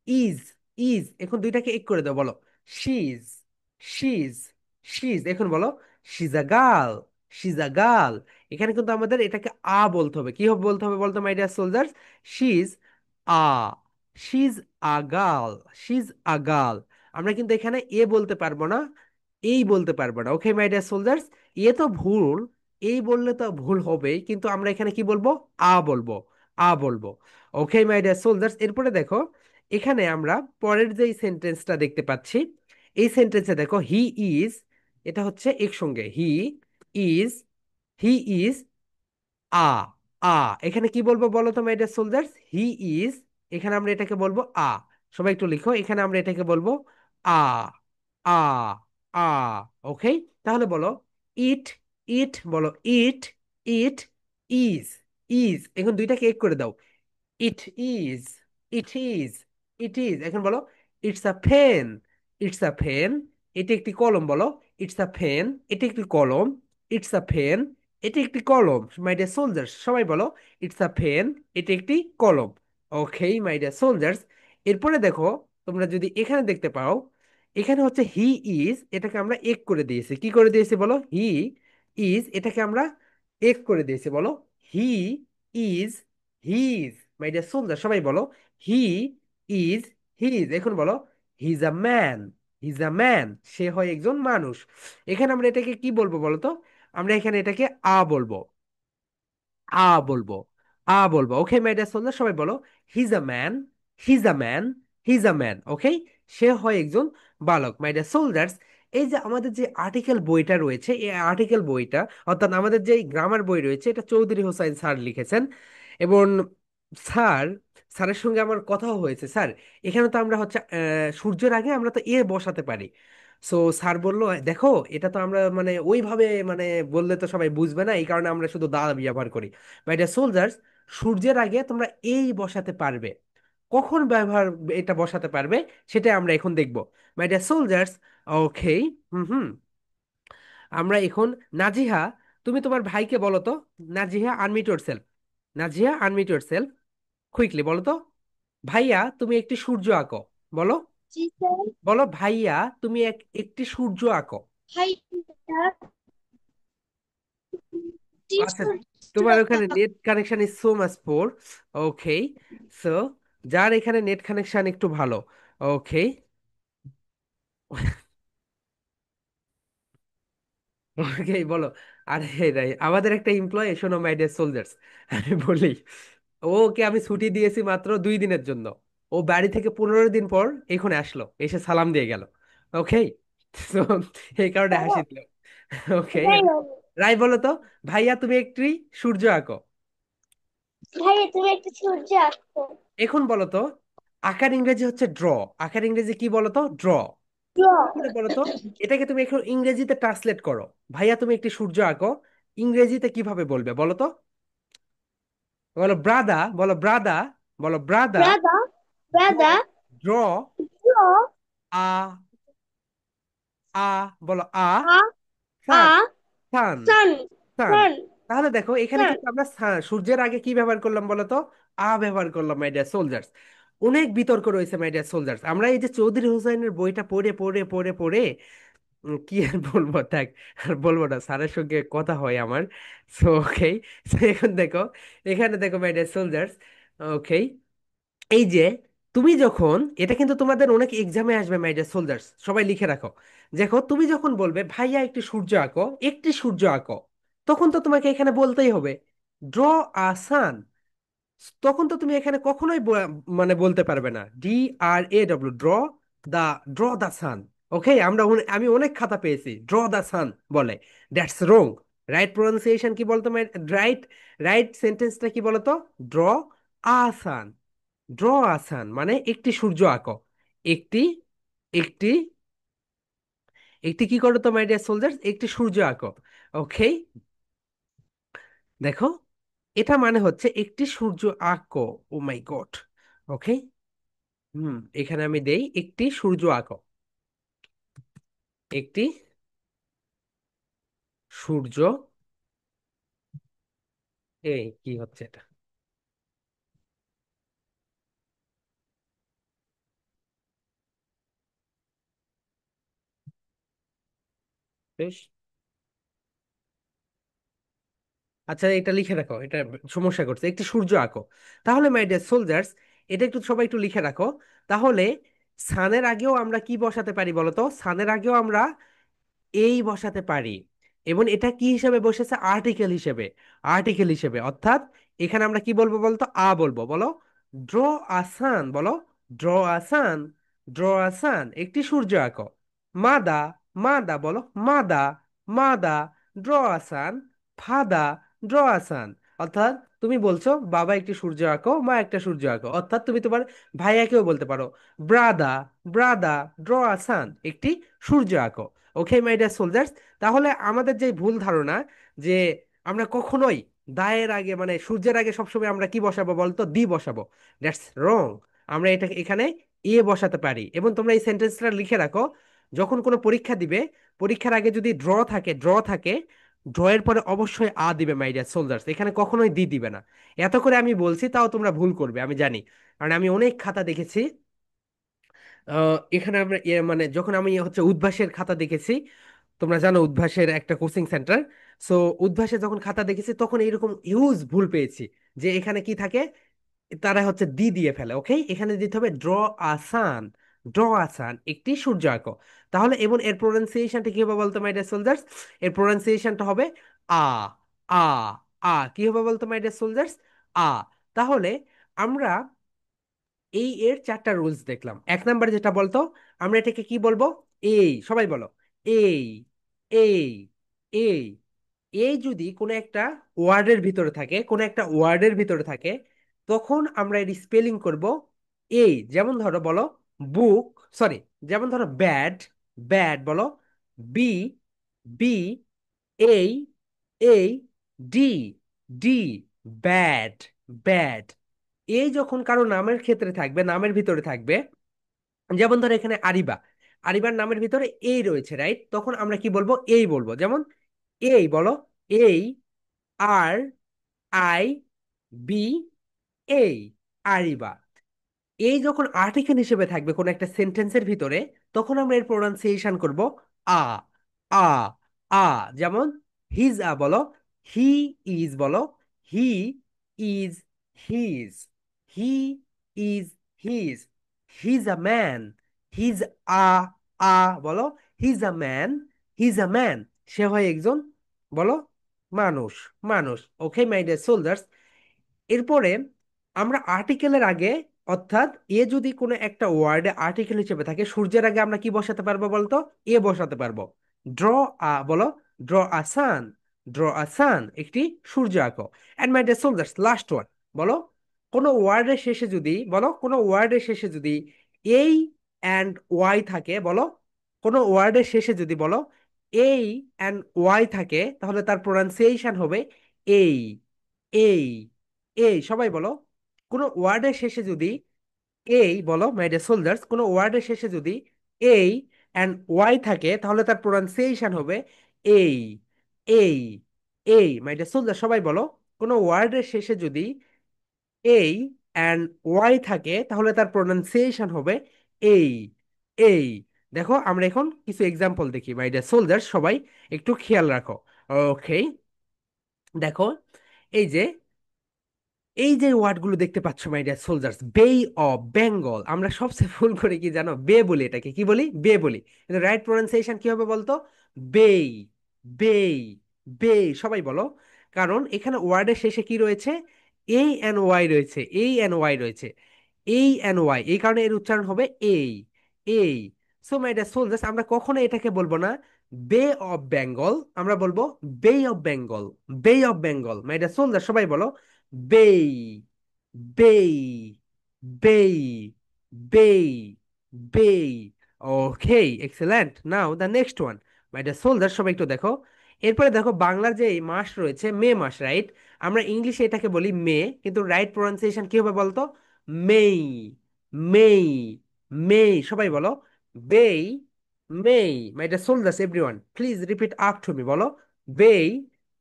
ইজ, ইজ, এখন দুইটাকে এক করে দাও, বলো শিজ, শিজ, শিজ। এখন বলো she's a girl, she's a girl. এখানে কিন্তু আমাদের এটাকে আ বলতে হবে। কি হবে বলতে হবে বলতো my dear soldiers? She's a, she's a girl, she's a girl. আমরা কিন্তু এখানে এ বলতে পারবো না, এই বলতে পারবো না। ওকে মাই ডিয়ার সোলজার্স, এ তো ভুল, এই বললে তো ভুল হবেই, কিন্তু আমরা এখানে কি বলবো? আ বলবো, আ বলবো। ওকে মাই ডিয়ার সোলজার্স, এরপরে দেখো এখানে আমরা পরের যে সেন্টেন্সটা দেখতে পাচ্ছি, এই সেন্টেন্সে দেখো হি ইজ, এটা হচ্ছে একসঙ্গে ইজ হি ইজ আ আ এখানে কি বলবো বলো তো my dear soldiers? He is, এখানে আমরা এটাকে বলবো আ। সবাই একটু লিখো, এখানে আমরা এটাকে বলবো আ আ আ। ওকে, তাহলে বলো ইট, ইট বলো ইট, ইট ইজ, এখন দুইটাকে এক করে দাও। ইট ইজ, ইট ইজ, এখন বলো it's a pen, it's a pen, এটি একটি কলম বলো। ইটস আ পেন, এটি একটি কলম। ইটস আ পেন, এটি একটি কলম। মাই ডিয়ার সোলজার্স সবাই বলো ইটস আ পেন, এটি একটি কলম। ওকে মাই ডিয়ার সোলজার্স, এরপরে দেখো তোমরা যদি এখানে দেখতে পাও, এখানে হচ্ছে হি ইজ, এটাকে আমরা এক করে দিয়েছি। কি করে দিয়েছি বলো? হি ইজ, এটাকে আমরা এক করে দিয়েছি বলো। He is he's. My dear soldier সবাই বলো হি ইজ হিজ। এখন বলো he is a man, he is a man, সে হয় একজন মানুষ। এখানে আমরা এটাকে কি বলবো বলো তো? আমরা এখানে এটাকে আ বলবো, আ বলবো, আ বলবো। ওকে মাই ডিয়ার সোলজার সবাই বলো he's a man, he's a man, he's a man. Okay, সে হয় একজন বালক। মাই ডিয়ার সোলজার্স, এই যে আমাদের যে আর্টিকেল বইটা রয়েছে, এই আর্টিকেল বইটা অর্থাৎ আমাদের যে গ্রামার বই রয়েছে, এটা চৌধুরী হোসাইন স্যার লিখেছেন। এবং স্যার, স্যারের সঙ্গে আমার কথাও হয়েছে। স্যার, এখানে তো আমরা হচ্ছে সূর্যের আগে আমরা তো এ বসাতে পারি। সো স্যার বললো দেখো এটা তো আমরা মানে ওইভাবে মানে বললে তো সবাই বুঝবে না, এই কারণে আমরা শুধু দা ব্যবহার করি। মাই ডিয়ার সোলজার্স, সূর্যের আগে তোমরা এই বসাতে পারবে। কখন ব্যবহার এটা বসাতে পারবে সেটা আমরা এখন দেখব মাই ডিয়ার সোলজার্স। ওকে, হুম হুম, আমরা এখন নাজিহা, তুমি তোমার ভাইকে বলো তো। Naziha unmute yourself, Naziha unmute yourself, quickly বলো তো ভাইয়া তুমি একটি সূর্য আঁকো। বলো, জি স্যার। বলো ভাইয়া তুমি একটি সূর্য আঁকো। Hi sir. জি আচ্ছা, তোমার স্যার। ওখানে net connection is so much poor. Okay, so যার এখানে নেট কানেকশন একটু ভালো। ওকে, ওকে বলো। আরে আমাদের একটা এমপ্লয়, শোনো মাই ডিয়ার সোলজার্স, আমি বলি ওকে আমি ছুটি দিয়েছি মাত্র 2 দিনের জন্য। ও বাড়ি থেকে 15 দিন পর এখানে আসলো, এসে সালাম দিয়ে গেল। ওকে, তো এই কারণে হাসি দিল। ওকে, যাই হোক, রাই বলো তো ভাইয়া তুমি একটি সূর্য আঁকো। ভাইয়া তুমি একটা সূর্য আঁকো। এখন বলো তো আকার ইংরেজি হচ্ছে ড্র, আকার ইংরেজি কি বলো তো? ড্র। ড্র। করে বলো তো এটাকে তুমি এখন ইংরেজিতে ট্রান্সলেট করো। ভাইয়া তুমি একটি সূর্য আঁকো, ইংরেজিতে কিভাবে বলবে বলো তো? বলো ব্রাদা, বলো ব্রাদা, বলো ব্রাদা, ব্রাদা, ড্র, ব্রাদা, ড্র ড্র। আ, আ, বলো আ, আ, আ, সান, সান, সান, সান। সান, তাহলে দেখো এখানে সান। কিন্তু আমরা সূর্যের আগে কি ব্যবহার করলাম বলো তো? আ ব্যবহার করলাম মাই ডিয়ার সোলজার্স। অনেক বিতর্ক রয়েছে মাই ডিয়ার সোলজার্স, আমরা এই যে চৌধুরী হোসেনের বইটা পড়ে পড়ে পড়ে পড়ে কি আর বলবো, থাক আর বলবো না, স্যারের সঙ্গে কথা হয় আমার। সো ওকে, এখন দেখো, এখানে দেখো মাই ডিয়ার সোলজার্স। ওকে, এই যে তুমি যখন, এটা কিন্তু তোমাদের অনেক এক্সামে আসবে মাই ডিয়ার সোলজার্স, সবাই লিখে রাখো। দেখো তুমি যখন বলবে ভাইয়া একটি সূর্য আঁকো, একটি সূর্য আঁকো, তখন তো তোমাকে এখানে বলতেই হবে ড্র আ সান। তখন তো তুমি এখানে কখনোই মানে বলতে পারবে না DRAW, ড্র দা, ড্র দা সান। ওকে, আমি অনেক খাতা পেয়েছি ড্র দা সান বলে। That's wrong. রাইট প্রনাউন্সিয়েশন কি বলতো? রাইট, রাইট সেন্টেন্সটা কি বলতো? ড্র আ সান, ড্র আ সান মানে একটি সূর্য আঁকো। একটি, একটি, একটি কি করো তো মাই ডিয়ার সোলজার্স? একটি সূর্য আঁকো। ওকে, দেখো এটা মানে হচ্ছে একটি সূর্য আঁকো। ও মাই গড। ওকে, হুম, এখানে আমি দেই একটি সূর্য আঁকো, একটি সূর্য। এই কি হচ্ছে এটা? বেশ, আচ্ছা এটা লিখে রাখো, এটা সমস্যা করছে, একটি সূর্য আঁকো। তাহলে মাই ডিয়ার সোলজার্স, এটা একটু সবাই একটু লিখে রাখো। তাহলে সানের আগেও আমরা কি বসাতে পারি বলতো? সানের আগেও আমরা এই বসাতে পারি। এবং এটা কি হিসেবে বসেছে? আর্টিকেল হিসেবে, আর্টিকেল হিসেবে, অর্থাৎ এখানে আমরা কি বলবো বলতো, আ বলবো। বলো ড্র আসান, বলো ড্র আসান, ড্র আসান, একটি সূর্য আঁকো। মাদা, মাদা বলো মাদা, মাদা, ড্র আসান, ফাদা, ড্র আসান। অর্থাৎ তুমি বলছো বাবা একটি সূর্য আঁকো, মা একটা সূর্য আঁকো। অর্থাৎ তুমি তোমার ভাইয়াকেও বলতে পারো ব্রাদা, ব্রাদা, ড্র আসান, একটি সূর্য আঁকো। ওকে মাই ডিয়ার সোলজার্স, তাহলে আমাদের যে ভুল ধারণা যে আমরা কখনোই দায়ের আগে মানে সূর্যের আগে সবসময় আমরা কি বসাবো বলতো, দি বসাবো, দ্যাটস রং। আমরা এটা এখানে এ বসাতে পারি। এবং তোমরা এই সেন্টেন্সটা লিখে রাখো, যখন কোনো পরীক্ষা দিবে, পরীক্ষার আগে যদি ড্র থাকে, ড্র এর পরে অবশ্যই আ দিবে মাই ডিয়ার সোলজার্স, এখানে কখনোই দি দিবে না। এত করে আমি বলছি তাও তোমরা ভুল করবে আমি জানি, কারণ আমি অনেক খাতা দেখেছি। এখানে আমরা মানে যখন আমি হচ্ছে উদ্ভাসের খাতা দেখেছি, তোমরা জানো উদ্ভাসের একটা কোচিং সেন্টার, সো উদ্ভাসে যখন খাতা দেখেছি তখন এরকম হিউজ ভুল পেয়েছি, যে এখানে কি থাকে, তারা হচ্ছে দি দিয়ে ফেলে। ওকে, এখানে দিতে হবে ড্র আসান, ড্র আসান, একটি সূর্য আঁকো। তাহলে এবং এর প্রোনাউন্সিয়েশনটা কি হবে বলতো মাই ডিয়ার সোলজার্স, এর প্রোনাউন্সিয়েশনটা হবে আ, আ, আ। কি হবে বলতো মাই ডিয়ার সোলজার্স, আ। তাহলে আমরা এই এর চারটা রুলস দেখলাম। এক নাম্বার যেটা বলতো, আমরা এটাকে কি বলবো, এই, সবাই বলো এই, এই, এই। এই যদি কোনো একটা ওয়ার্ডের ভিতরে থাকে, কোনো একটা ওয়ার্ডের ভিতরে থাকে, তখন আমরা এর স্পেলিং করব এই। যেমন ধরো বলো বুক, সরি, যেমন ধরো ব্যাড, ব্যাড বলো বি, বি, এই, A, D, D, bad, bad. এই যখন কারো নামের ক্ষেত্রে থাকবে, নামের ভিতরে থাকবে, যেমন ধরো এখানে আরিবা, আরিবার নামের ভিতরে এই রয়েছে, রাইট? তখন আমরা কি বলবো, এই বলবো। যেমন এই বলো এই, আর, আই, বি, এই, আরিবা। এই যখন আর্টিকেল হিসেবে থাকবে কোন একটা সেন্টেন্সের ভিতরে, তখন আমরা এর প্রোনাউন্সিয়েশন করব আ, আ, আ। যেমন হিজ আ বলো, হি ইজ বলো, he is he's, he is he's, he's a man, he's a, আ বলো he's a man, he's a man, সে হয় একজন বলো মানুষ, মানুষ। ওকে মাই ডিয়ার সোলজার্স, এরপরে আমরা আর্টিকেলের আগে, অর্থাৎ এ যদি কোনো একটা ওয়ার্ডে আর্টিকেল হিসেবে থাকে, সূর্যের আগে আমরা কি বসাতে পারবো বলতো, এ বসাতে পারবো। ড্র আ বলো, ড্র আ সান, ড্র আ সান, একটি সূর্য আঁকো। And my dear soldiers, last one বলো, কোনো ওয়ার্ডের শেষে যদি, বলো কোনো ওয়ার্ডের শেষে যদি এই অ্যান্ড ওয়াই থাকে, বলো কোনো ওয়ার্ডের শেষে যদি বলো এই অ্যান্ড ওয়াই থাকে, তাহলে তার প্রোনাউন্সিয়েশন হবে এই, এই, এই। সবাই বলো কোনো ওয়ার্ডের শেষে যদি এই, বলো মাই ডিয়ার সোলজার্স, কোনো ওয়ার্ডের শেষে যদি এই অ্যান্ড ওয়াই থাকে, তাহলে তার প্রোনাউন্সিয়েশন হবে এই, এই, এই। মাই ডিয়ার সোলজার সবাই বলো কোনো ওয়ার্ডের শেষে যদি এই অ্যান্ড ওয়াই থাকে, তাহলে তার প্রোনাউন্সিয়েশন হবে এই, এই। দেখো আমরা এখন কিছু এক্সাম্পল দেখি মাই ডিয়ার সোলজার, সবাই একটু খেয়াল রাখো। ওকে, দেখো এই যে, এই যে ওয়ার্ডগুলো দেখতে পাচ্ছ মাই ডিয়ার সোলজার্স, বে অফ বেঙ্গল, আমরা সবচেয়ে ভুল করে কি জানো, বে বলি, এটাকে কি বলি, বে বলি। কিন্তু রাইট প্রোনাউন্সিয়েশন কি হবে বলতো, বেই, বেই, বেই। সবাই বলো, কারণ এখানে ওয়ার্ডের শেষে কি রয়েছে, এই এন ওয়াই রয়েছে, এই এন ওয়াই রয়েছে, এই এন ওয়াই, এই কারণে এর উচ্চারণ হবে এই, এই। সো মাই ডিয়ার সোলজার্স, আমরা কখনো এটাকে বলবো না বে অফ বেঙ্গল, আমরা বলবো বে of Bengal, bay of Bengal. My dear soldier সবাই বলো bay, bay, bay, bay, bay. Okay, excellent. Now the next one my dear soldier, সবাই একটু দেখো। এরপরে দেখো বাংলার যে এই মাস রয়েছে, মে মাস, রাইট? আমরা ইংলিশে এটাকে বলি মে, কিন্তু রাইট প্রোনাউন্সিয়েশন কি হবে বলতো, মেই, মেই, মেই। সবাই বলো bay, may. My dear soldiers everyone please repeat after to me, বলো বেই,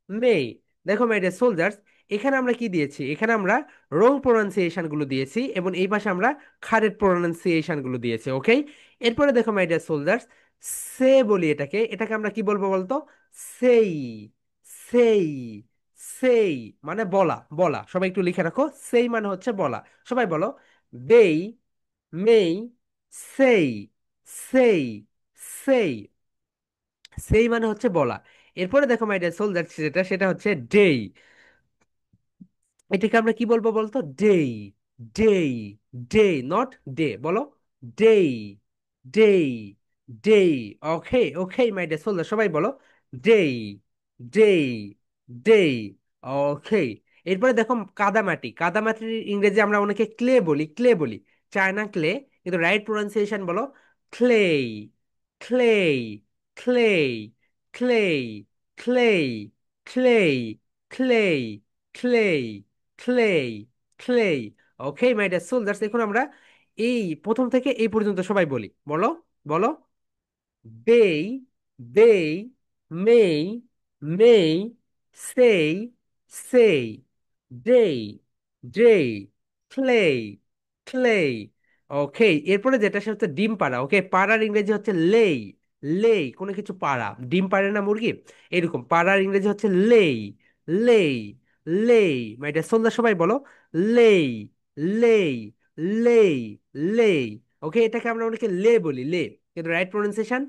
মেই। দেখো মাই ডিয়ার সোলজার্স, এখানে আমরা কি দিয়েছি, এখানে আমরা রং প্রোনাউন্সিয়েশন গুলো দিয়েছি, এবং এই পাশে আমরা খারের প্রোনাউন্সিয়েশন গুলো দিয়েছি। ওকে, এরপরে দেখো মাই ডিয়ার সোলজার্স, সে বলি এটাকে, এটাকে আমরা কি বলবো বলতো, সেই, সেই, সেই, মানে বলা, বলা। সবাই একটু লিখে রাখো, সেই মানে হচ্ছে বলা। সবাই বলো বেই, মেই, সেই, সেই, সেই, সেই মানে হচ্ছে বলা। এরপরে দেখো মাই ডিয়ার সোলজার, সেটা সেটা হচ্ছে ডেই, এটাকে আমরা কি বলবো বলতো? ডেই, ডেই, ডে, নট ডে, বলো ডেই, ডেই, ডেই। ওকে ওকে মাই ডিয়ার সোলজার, সবাই বলো ডেই, ডেই, ডেই। ওকে। এরপরে দেখো কাদামাটি, কাদামাটির ইংরেজি আমরা অনেকে ক্লে বলি, ক্লে বলি, চায়না ক্লে, কিন্তু রাইট প্রোনাউন্সিয়েশন বলো clay, clay, clay, clay, clay, clay, clay, clay, clay, clay. Okay my dear soldiers, এখন আমরা এই প্রথম থেকে এই পর্যন্ত সবাই বলি, বলো, বলো they, they, may, may, say, say, day, day, clay, clay। ওকে, এরপরে যেটা সেটা হচ্ছে ডিম পাড়া। ওকে, পাড়ার ইংরেজি হচ্ছে লেই, লেই, কোনো কিছু পাড়া, ডিম পাড়ে না মুরগি, এরকম পাড়ার ইংরেজি হচ্ছে লেই, লেই, লেই। মাই ডিয়ার সোলজার সবাই বলো লেই, লেই, লেই, লেই। ওকে, এটাকে আমরা অনেকে লে বলি, লে, কিন্তু রাইট প্রোনাউন্সিয়েশন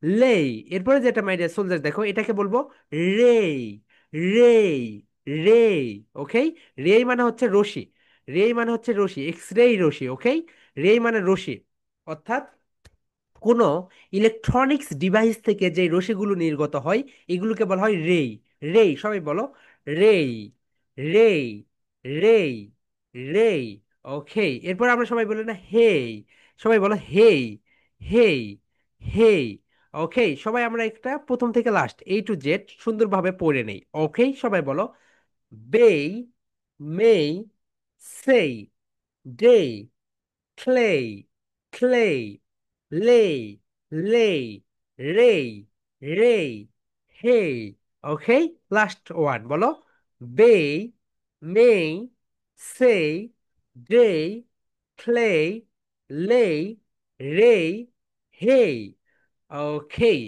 লেই। এরপরে যেটা মাই ডিয়ার সোলজার দেখো, এটাকে বলবো রেই, রেই, রেই। ওকে, রেই মানে হচ্ছে রশি, রেই মানে হচ্ছে রশি, এক্স রেই রশি। ওকে, রেই মানে রশি, অর্থাৎ কোনো ইলেকট্রনিক্স ডিভাইস থেকে যে রশ্মিগুলো নির্গত হয় এগুলোকে বলা হয় রেই, রেই। সবাই বলো রেই, রেই, রেই, রেই। ওকে, এরপর আমরা সবাই বলি না হেই, সবাই বলো হেই, হেই, হেই। ওকে, সবাই আমরা একটা প্রথম থেকে লাস্ট A to Z সুন্দরভাবে পড়ে নেই। ওকে, সবাই বলো বেই, মেই, সেই, day, clay, clay, lay, lay, ray, ray, hey. Okay, last one বলো bay, may, say, day, clay, lay, ray, hey. Okay,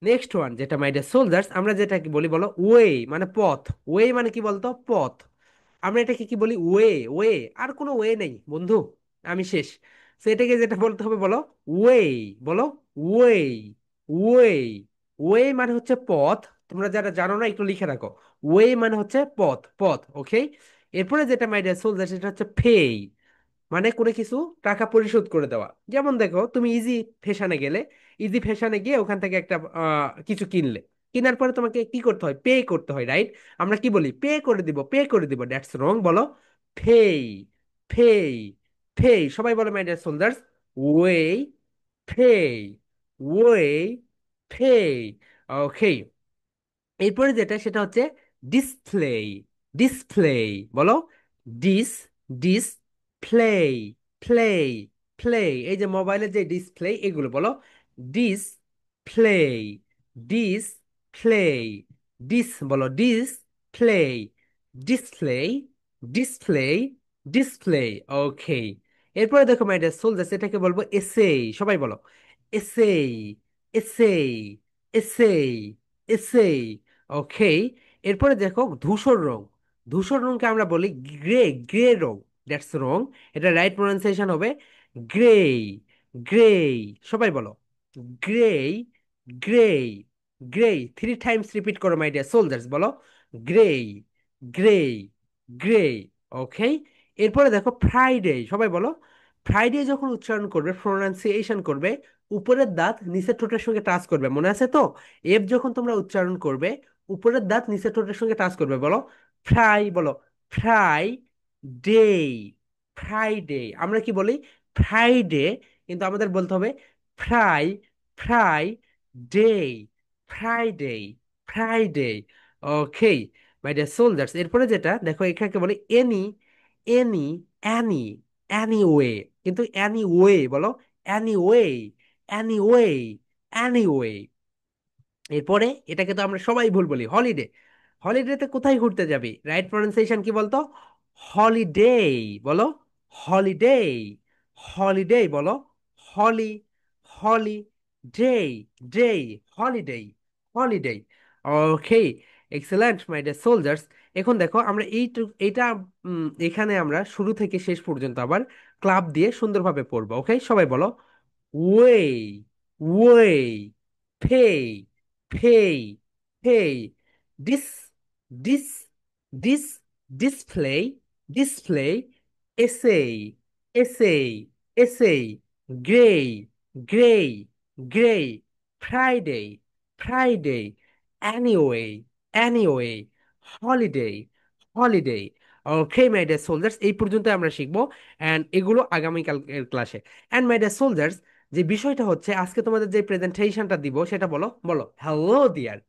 next one যেটা মাই ডিয়ার সোলজার্স, আমরা যেটা কি বলি বলো ওয়ে, মানে পথ। ওয়ে মানে কি বলতো? পথ। আমরা এটাকে কি বলি? Way, way. আর কোনো ওয়ে নেই বন্ধু, আমি শেষ। সেটাকে যেটা বলতে হবে বলো ওয়ে, বলো ওয়ে, ওয়ে। ওয়ে মানে হচ্ছে পথ। তোমরা যারা জানো না একটু লিখে রাখো, ওয়ে মানে হচ্ছে পথ, পথ। ওকে, এরপরে যেটা মাই ডিয়ার সোলজার সেটা হচ্ছে পেই, মানে কোনো কিছু টাকা পরিশোধ করে দেওয়া। যেমন দেখো তুমি ইজি ফ্যাশনে গেলে, ইজি ফ্যাশনে গিয়ে ওখান থেকে একটা কিছু কিনলে, কেনার পরে তোমাকে কি করতে হয়? পে করতে হয়, রাইট? আমরা কি বলি? পে করে দিব, পে করে দিব, দ্যাটস রং, বলো পেই, পেই, পেই। সবাই বলো my dear soldiers way, pay, way, pay. Okay, এরপরে যেটা সেটা হচ্ছে ডিসপ্লে, ডিসপ্লে, বলো dis, dis, play, play, play. এই যে মোবাইলের যে ডিসপ্লে এগুলো বলো dis, play, dis, play, dis, বলো dis, play, display, display, display. Okay, এরপরে দেখো মাই ডিয়ার সোলজার্স, এটাকে বলবো এসেই। সবাই বলো এসেই, এসেই, এসেই, এসেই। ওকে, এরপরে দেখো ধূসর রং, ধূসর রংকে আমরা বলি গ্রে, গ্রে রং, দ্যাটস রং। এটা রাইট প্রোনাউন্সিয়েশন হবে গ্রে, গ্রে। সবাই বলো grey, grey, grey. 3 Times repeat করো মাই ডিয়ার সোলজার্স, বলো গ্রে, গ্রে, গ্রে। ওকে, এরপরে দেখো ফ্রাইডে। সবাই বলো ফ্রাইডে যখন উচ্চারণ করবে, প্রোনাউন্সিয়েশন করবে, উপরের দাঁত নিচের ঠোঁটের সঙ্গে টাচ করবে, মনে আছে তো? এফ যখন তোমরা উচ্চারণ করবে, উপরের দাঁত নিচের ঠোঁটের সঙ্গে টাচ করবে, বলো ফ্রাই, বলো ফ্রাই ডে, ফ্রাইডে। আমরা কি বলি? ফ্রাইডে, কিন্তু আমাদের বলতে হবে fry, Friday, Friday, Friday. Okay my dear soldiers, এরপরে যেটা দেখো এখানে বলে any, any, any, anyway, কিন্তু অ্যানি ওয়ে, বলো anyway, anyway, anyway. এরপরে এটাকে তো আমরা সবাই ভুল বলি হলিডে, হলিডেতে কোথায় ঘুরতে যাবি? রাইট প্রনাউন্সিয়েশন কি বলতো? হলিডে, বলো হলিডে, হলিডে, বলো holi, holi, day, day, holiday, holiday. Okay, excellent my dear soldiers. এখন দেখো আমরা এইটা এখানে আমরা শুরু থেকে শেষ পর্যন্ত আবার ক্লাব দিয়ে সুন্দরভাবে পড়বো। ওকে, সবাই বলো way, way, pay, pay, pay, dis, dis, dis, display, display, essay, essay, essay, gray, gray, gray, Friday, Friday, anyway, anyway, holiday, holiday. Okay my dear soldiers, এই পর্যন্ত আমরা শিখবো অ্যান্ড এগুলো আগামীকাল এর ক্লাসে। অ্যান্ড মাই ডিয়ার সোলজার্স, যে বিষয়টা হচ্ছে আজকে তোমাদের যে প্রেজেন্টেশনটা দিব সেটা বলো বলো হ্যালো ডিয়ার,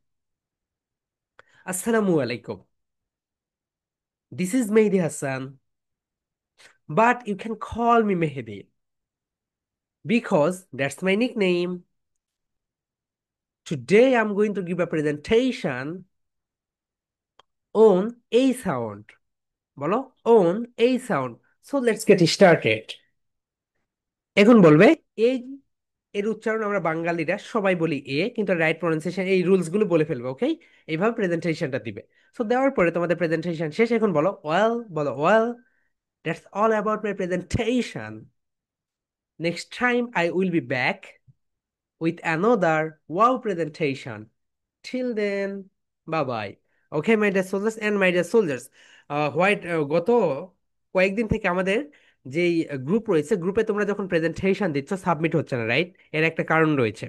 আসসালামু আলাইকুম, this is Mehedi Hasan, but you can call me Mehdi because that's my nickname. Today I'm going to give a presentation on A sound. বলো on A sound. So let's get started. এখন বলবে এই এর উচ্চারণ আমরা বাঙালিরা সবাই বলি এ, কিন্তু রাইট প্রনাউন্সিয়েশন এই রুলস গুলো বলে ফেলবো, ওকে? এইভাবে প্রেজেন্টেশনটা দিবে। সো দেওয়ার পরে তোমাদের প্রেজেন্টেশন শেষ, এখন বলো ওয়েল, বলো well, that's all about my presentation. Next time I will be back with another wow presentation. Till then, bye bye. Okay, my dear soldiers and my dear soldiers, গত কয়েকদিন থেকে আমাদের যেই গ্রুপ রয়েছে, গ্রুপে তোমরা যখন প্রেজেন্টেশন দিচ্ছ সাবমিট হচ্ছে না, রাইট? এর একটা কারণ রয়েছে।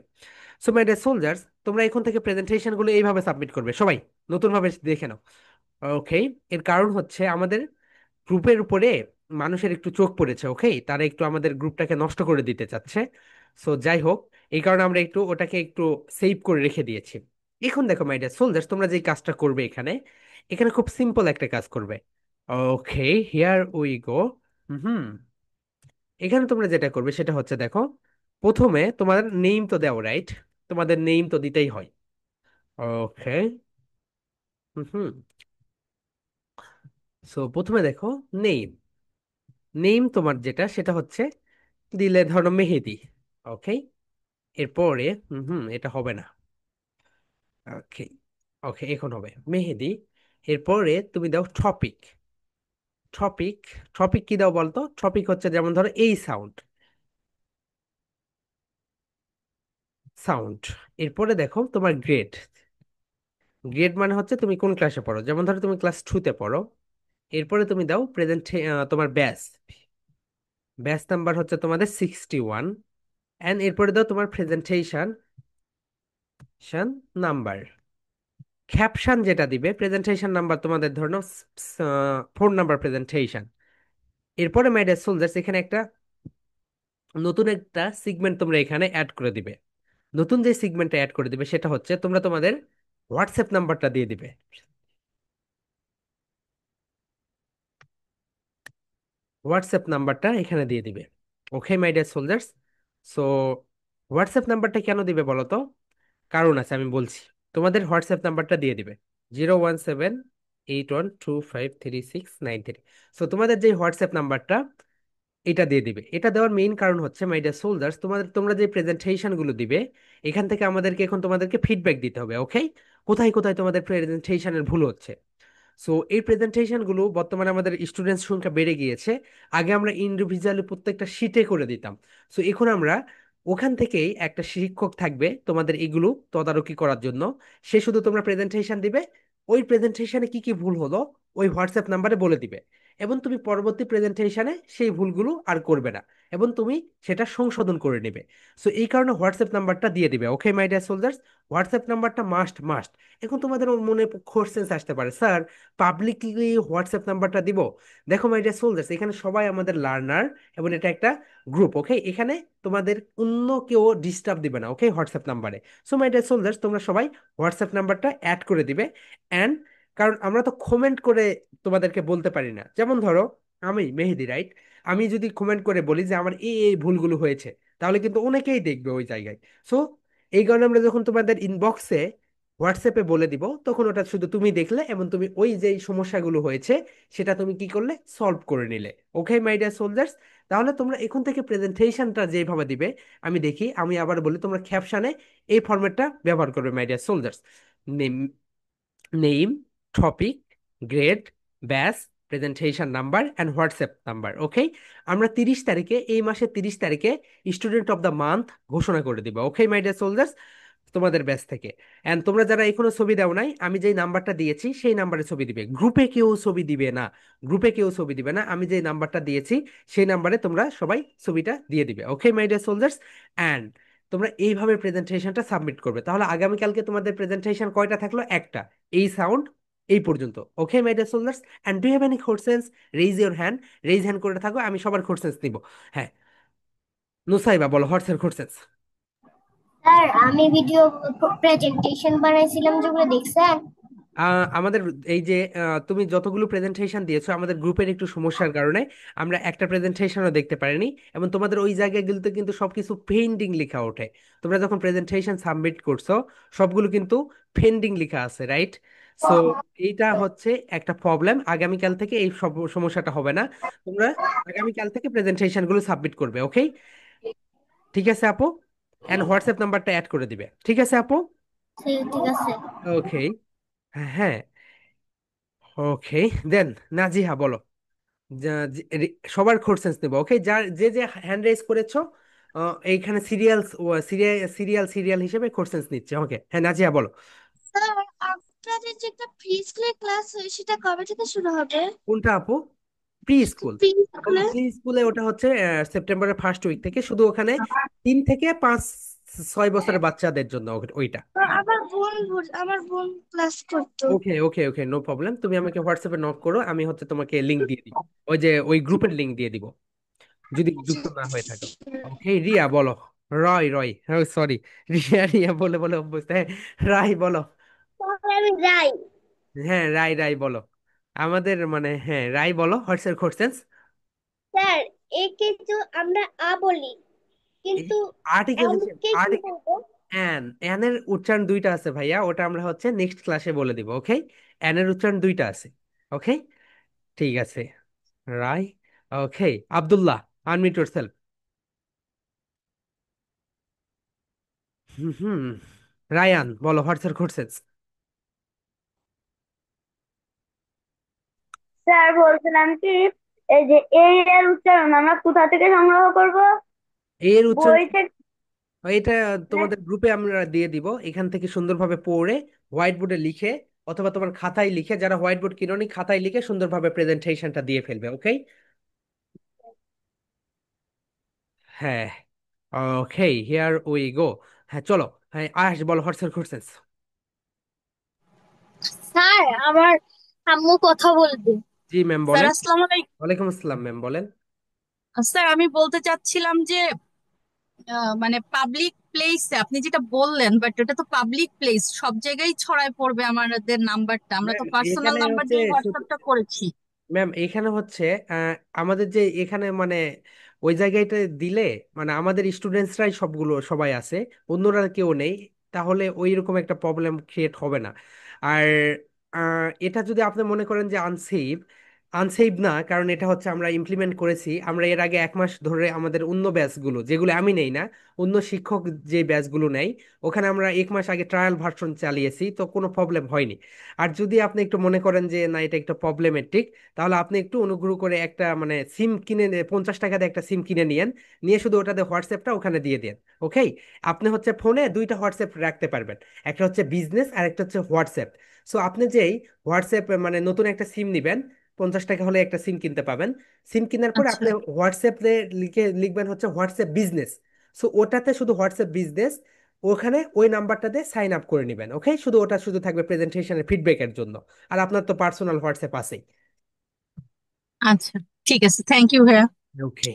সো মাই ডিয়ার সোলজার্স, তোমরা এখন থেকে প্রেজেন্টেশনগুলো এইভাবে সাবমিট করবে সবাই, নতুনভাবে দেখে নাও। ওকে, এর কারণ হচ্ছে আমাদের গ্রুপের উপরে মানুষের একটু চোখ পড়েছে, ওকে? তারা একটু আমাদের গ্রুপটাকে নষ্ট করে দিতে চাচ্ছে। সো যাই হোক, এই কারণে আমরা একটু ওটাকে একটু সেভ করে রেখে দিয়েছি। এখন দেখো মাই ডিয়ার সোলজার্স, তোমরা যে কাজটা করবে এখানে, এখানে খুব সিম্পল একটা কাজ করবে। ওকে, হিয়ার উই গো। হুম, এখানে তোমরা যেটা করবে সেটা হচ্ছে দেখো, প্রথমে তোমাদের নেম তো দাও, রাইট? তোমাদের নেম তো দিতেই হয়। ওকে, হুম, সো প্রথমে দেখো নেম, নেম তোমার যেটা সেটা হচ্ছে দিলে ধরো মেহেদি, ওকে? এরপরে এটা হবে না, ওকে, ওকে এখন হবে মেহেদি। এরপরে তুমি দাও টপিক, টপিক, টপিক কি দাও বলতো? টপিক হচ্ছে যেমন ধরো এই সাউন্ড, সাউন্ড। এরপরে দেখো তোমার গ্রেড, গ্রেড মানে হচ্ছে তুমি কোন ক্লাসে পড়ো, যেমন ধরো তুমি ক্লাস 2-তে পড়ো। এরপরে তুমি দাও প্রেজেন্ট, তোমার ব্যাচ, ব্যাচ নাম্বার হচ্ছে তোমাদের 61। অ্যান্ড এরপরে দাও তোমার প্রেজেন্টেশন নাম্বার। ক্যাপশন যেটা দিবে প্রেজেন্টেশন নাম্বার তোমাদের ধরো 4 নাম্বার প্রেজেন্টেশন। এরপরে মাই ডিয়ার সোলজার্স, এখানে একটা নতুন একটা সিগমেন্ট তোমরা এখানে অ্যাড করে দিবে। নতুন যে সিগমেন্টটা অ্যাড করে দিবে সেটা হচ্ছে তোমরা তোমাদের হোয়াটসঅ্যাপ নাম্বারটা দিয়ে দিবে। হোয়াটসঅ্যাপ নাম্বারটা এখানে দিয়ে দিবে। Okay my dear soldiers, so WhatsApp নাম্বারটা কেন দিবে বলো তো? কারণ আছে, আমি বলছি। তোমাদের হোয়াটসঅ্যাপ নাম্বারটা দিয়ে দিবে 01781253693। সো তোমাদের যে হোয়াটসঅ্যাপ নাম্বারটা এটা দিয়ে দিবে। এটা দেওয়ার মেইন কারণ হচ্ছে মাই ডিয়ার সোলজার্স, তোমরা যে প্রেজেন্টেশন গুলো দিবে এখান থেকে আমাদেরকে এখন তোমাদেরকে ফিডব্যাক দিতে হবে, ওকে? কোথায় কোথায় তোমাদের প্রেজেন্টেশনের ভুল হচ্ছে। সো এই প্রেজেন্টেশন গুলো বর্তমানে আমাদের স্টুডেন্টস সংখ্যা বেড়ে গিয়েছে। আগে আমরা ইন্ডিভিজুয়ালি প্রত্যেকটা শিটে করে দিতাম। সো এখন আমরা ওখান থেকেই একটা শিক্ষক থাকবে তোমাদের এগুলো তদারকি করার জন্য। সে শুধু তোমরা প্রেজেন্টেশন দিবে, ওই প্রেজেন্টেশনে কি কি ভুল হলো ওই হোয়াটসঅ্যাপ নাম্বারে বলে দিবে, এবং তুমি পরবর্তী প্রেজেন্টেশনে সেই ভুলগুলো আর করবে না, এবং তুমি সেটা সংশোধন করে নেবে। সো এই কারণে হোয়াটসঅ্যাপ নাম্বারটা দিয়ে দিবে। Okay my dear soldiers, WhatsApp নাম্বারটা মাস্ট মাস্ট। এখন তোমাদের মনে কোশ্চেন্স আসতে পারে, স্যার পাবলিকলি হোয়াটসঅ্যাপ নাম্বারটা দিব? দেখো মাই ডিয়ার সোলজার্স, এখানে সবাই আমাদের লার্নার এবং এটা একটা গ্রুপ, ওকে? এখানে তোমাদের অন্য কেউ ডিস্টার্ব দিবে না, ওকে, হোয়াটসঅ্যাপ নাম্বারে। সো মাই ডিয়ার সোলজার্স, তোমরা সবাই হোয়াটসঅ্যাপ নাম্বারটা অ্যাড করে দিবে। অ্যান্ড কারণ আমরা তো কমেন্ট করে তোমাদেরকে বলতে পারি না, যেমন ধরো আমি মেহেদি, রাইট? আমি যদি কমেন্ট করে বলি যে আমার এই ভুলগুলো হয়েছে, তাহলে কিন্তু অনেকেই দেখবে ওই জায়গায়। সো এই কারণে আমরা যখন তোমাদের ইনবক্সে হোয়াটসঅ্যাপে বলে দিব, তখন ওটা শুধু তুমি দেখলে এবং তুমি ওই যে সমস্যাগুলো হয়েছে সেটা তুমি কি করলে, সলভ করে নিলে। ওকে মাই ডিয়ার সোলজার্স, তাহলে তোমরা এখন থেকে প্রেজেন্টেশনটা যেভাবে দিবে, আমি দেখি, আমি আবার বলি, তোমরা ক্যাপশনে এই ফরম্যাটটা ব্যবহার করবে my dear soldiers. Name, name, topic, grade, batch, presentation number and WhatsApp number, okay? আমরা 30 তারিখে, এই মাসের 30 তারিখে স্টুডেন্ট অফ দ্য মান্থ ঘোষণা করে দিব, ওকে মাই ডিয়ার সোলজার্স? তোমাদের ব্যাচ থেকে। এন্ড তোমরা যারা এখনো ছবি দাও নাই, আমি যেই নাম্বারটা দিয়েছি সেই নাম্বারে ছবি দিবে, গ্রুপে কেউ ছবি দিবে না। গ্রুপে কেউ ছবি দিবে না, আমি যেই নাম্বারটা দিয়েছি সেই নাম্বারে তোমরা সবাই ছবিটা দিয়ে দিবে। Okay my dear soldiers. And তোমরা এইভাবে প্রেজেন্টেশনটা সাবমিট করবে। তাহলে আগামীকালকে তোমাদের প্রেজেন্টেশন কয়টা থাকলো? একটা। এই সাউন্ড এই পর্যন্ত। Okay my dear soldiers. And do have any questions? Raise your hand. Raise hand করে থাকো, আমি সবার কোশ্চেন্স নিব। হ্যাঁ, নুসাইবা বলো, হোয়াটস কোশ্চেন্স? স্যার, আমি ভিডিও প্রেজেন্টেশন বানাইছিলাম, যেগুলো দেখছেন। আমাদের এই যে তুমি যতগুলো প্রেজেন্টেশন দিয়েছো, আমাদের গ্রুপের একটু সমস্যার কারণে আমরা একটা প্রেজেন্টেশনও দেখতে পারিনি। এবং তোমাদের ওই জায়গাগুলোতে কিন্তু সবকিছু পেন্ডিং লেখা ওঠে। তোমরা যখন প্রেজেন্টেশন সাবমিট করছো, সবগুলো কিন্তু পেন্ডিং লেখা আছে, রাইট? সো এইটা হচ্ছে একটা প্রবলেম। আগামীকাল থেকে এই সব সমস্যাটা হবে না। তোমরা আগামীকাল থেকে প্রেজেন্টেশন গুলো সাবমিট করবে। ওকে, ঠিক আছে আপু? এন্ড হোয়াটসঅ্যাপ নাম্বারটা অ্যাড করে দিবে, ঠিক আছে আপু? ঠিক ঠিক আছে। ওকে। হ্যাঁ। ওকে, দেন নাজিহা বলো। সবার কোশ্চেন্স নেবো। ওকে, যার যে যে হ্যান্ড রেজ করেছো, এইখানে সিরিয়াল সিরিয়াল সিরিয়াল হিসেবে কোশ্চেন্স নিচ্ছে। ওকে, হ্যাঁ নাজিহা বলো। স্যার, আপনাদের যে একটা প্রি স্কুলের ক্লাস হয়, সেটা কবে থেকে শুরু হবে? কোনটা আপু? Pre school? প্রি স্কুলে। প্রি স্কুলে ওটা হচ্ছে সেপ্টেম্বরের ফার্স্ট উইক থেকে, শুধু ওখানে 3 থেকে 5-6 বছরের বাচ্চাদের জন্য ওইটা। আমার বোন ক্লাস করতো। ওকে ওকে ওকে, নো প্রবলেম। তুমি আমাকে হোয়াটসঅ্যাপে নক করো, আমি হচ্ছে তোমাকে লিংক দিয়ে দিব। ওই যে ওই গ্রুপের লিংক দিয়ে দিব, যদি যুক্ত না হয়ে থাকো। ওকে, রিয়া বলো। রয় রয়, সরি, রিয়া রিয়া বলে বলে অভ্যস্ত। হ্যাঁ, রাই বলো। তাহলে আমি যাই। হ্যাঁ, রাই রাই বলো। আমাদের মানে হ্যাঁ, রাই বলো, হোয়াটসঅ্যাপ কোশ্চেন্স? স্যার, একে তো আমরা বলি, কিন্তু আর্টিকেল হিসেবে এমকে কি বলবো? অ্যান অ্যান এর উচ্চারণ দুইটা আছে ভাইয়া, ওটা আমরা হচ্ছে নেক্সট ক্লাসে বলে দিব। ওকে, অ্যান এর উচ্চারণ দুইটা আছে। ওকে, ঠিক আছে। রাই। ওকে, আব্দুল্লাহ, আনমিউট ইয়োরসেলফ। হুম হুম। রায়ান বলো, হোয়াটসঅ্যাপ কোশ্চেন্স? স্যার, বলছিলাম কি, এই যে এই এর উচ্চারণ আমরা কোথা থেকে সংগ্রহ করব? এর উচ্চারণ বই থেকে? এটা তোমাদের গ্রুপে আমরা দিয়ে দিব। এখান থেকে সুন্দরভাবে পড়ে হোয়াইট বোর্ডে লিখে, অথবা তোমার খাতায় লিখে, যারা হোয়াইট বোর্ড কিনোনি খাতায় লিখে সুন্দরভাবে প্রেজেন্টেশনটা দিয়ে ফেলবে। ওকে। হ্যাঁ। ওকে, হিয়ার উই গো। হ্যাঁ চলো। হ্যাঁ, আয়াস বলো, হোয়াটসঅ্যাপ কোশ্চেন্স? স্যার, আমার আম্মু কথা বলবে। জি ম্যাম স্যার বলেন। আসসালামু আলাইকুম। ওয়ালাইকুম আসসালাম ম্যাম, বলেন। স্যার আমি বলতে চাচ্ছিলাম যে মানে পাবলিক প্লেসে আপনি যেটা বললেন, বাট এটা তো পাবলিক প্লেস, সব জায়গায় ছড়ায় পড়বে আমাদের নাম্বারটা, আমরা তো ম্যাম পার্সোনাল এখানে নাম্বার হচ্ছে দিয়ে হোয়াটসঅ্যাপটা করেছি। ম্যাম এখানে হচ্ছে আমাদের যে এখানে মানে ওই জায়গাটা দিলে, মানে আমাদের স্টুডেন্টসরাই সবগুলো সবাই আছে, অন্যরা কেউ নেই। তাহলে ওই রকম একটা প্রবলেম ক্রিয়েট হবে না। আর এটা যদি আপনি মনে করেন যে আনসেফ, আনসেফ না, কারণ এটা হচ্ছে আমরা ইমপ্লিমেন্ট করেছি। আমরা এর আগে 1 মাস ধরে আমাদের অন্য ব্যাচগুলো, যেগুলো আমি নেই না, অন্য শিক্ষক যে ব্যাচগুলো নেই, ওখানে আমরা 1 মাস আগে ট্রায়াল ভার্সন চালিয়েছি, তো কোনো প্রবলেম হয়নি। আর যদি আপনি একটু মনে করেন যে না এটা একটু প্রবলেমেটিক, তাহলে আপনি একটু অনুগ্রহ করে একটা মানে সিম কিনে 50 টাকা দিয়ে একটা সিম কিনে নিয়েন, নিয়ে শুধু ওটাতে হোয়াটসঅ্যাপটা ওখানে দিয়ে দেন। ওকে, আপনি হচ্ছে ফোনে দুইটা হোয়াটসঅ্যাপ রাখতে পারবেন, একটা হচ্ছে বিজনেস আর একটা হচ্ছে হোয়াটসঅ্যাপ। সো আপনি যেই হোয়াটসঅ্যাপ মানে নতুন একটা সিম নিবেন, 50 টাকা হলে একটা সিম কিনতে পাবেন। সিম কেনার পরে আচ্ছা আপনি হোয়াটসঅ্যাপে লিখবেন হচ্ছে হোয়াটসঅ্যাপ বিজনেস। সো ওটাতে শুধু হোয়াটসঅ্যাপ বিজনেস, ওখানে ওই নাম্বারটাতে সাইন আপ করে নেবেন। ওকে, শুধু ওটা শুধু থাকবে প্রেজেন্টেশনের ফিডব্যাকের জন্য। আর আপনার তো পার্সোনাল হোয়াটসঅ্যাপ আছেই। আচ্ছা, ঠিক আছে, থ্যাংক ইউ ভাইয়া। ওকে।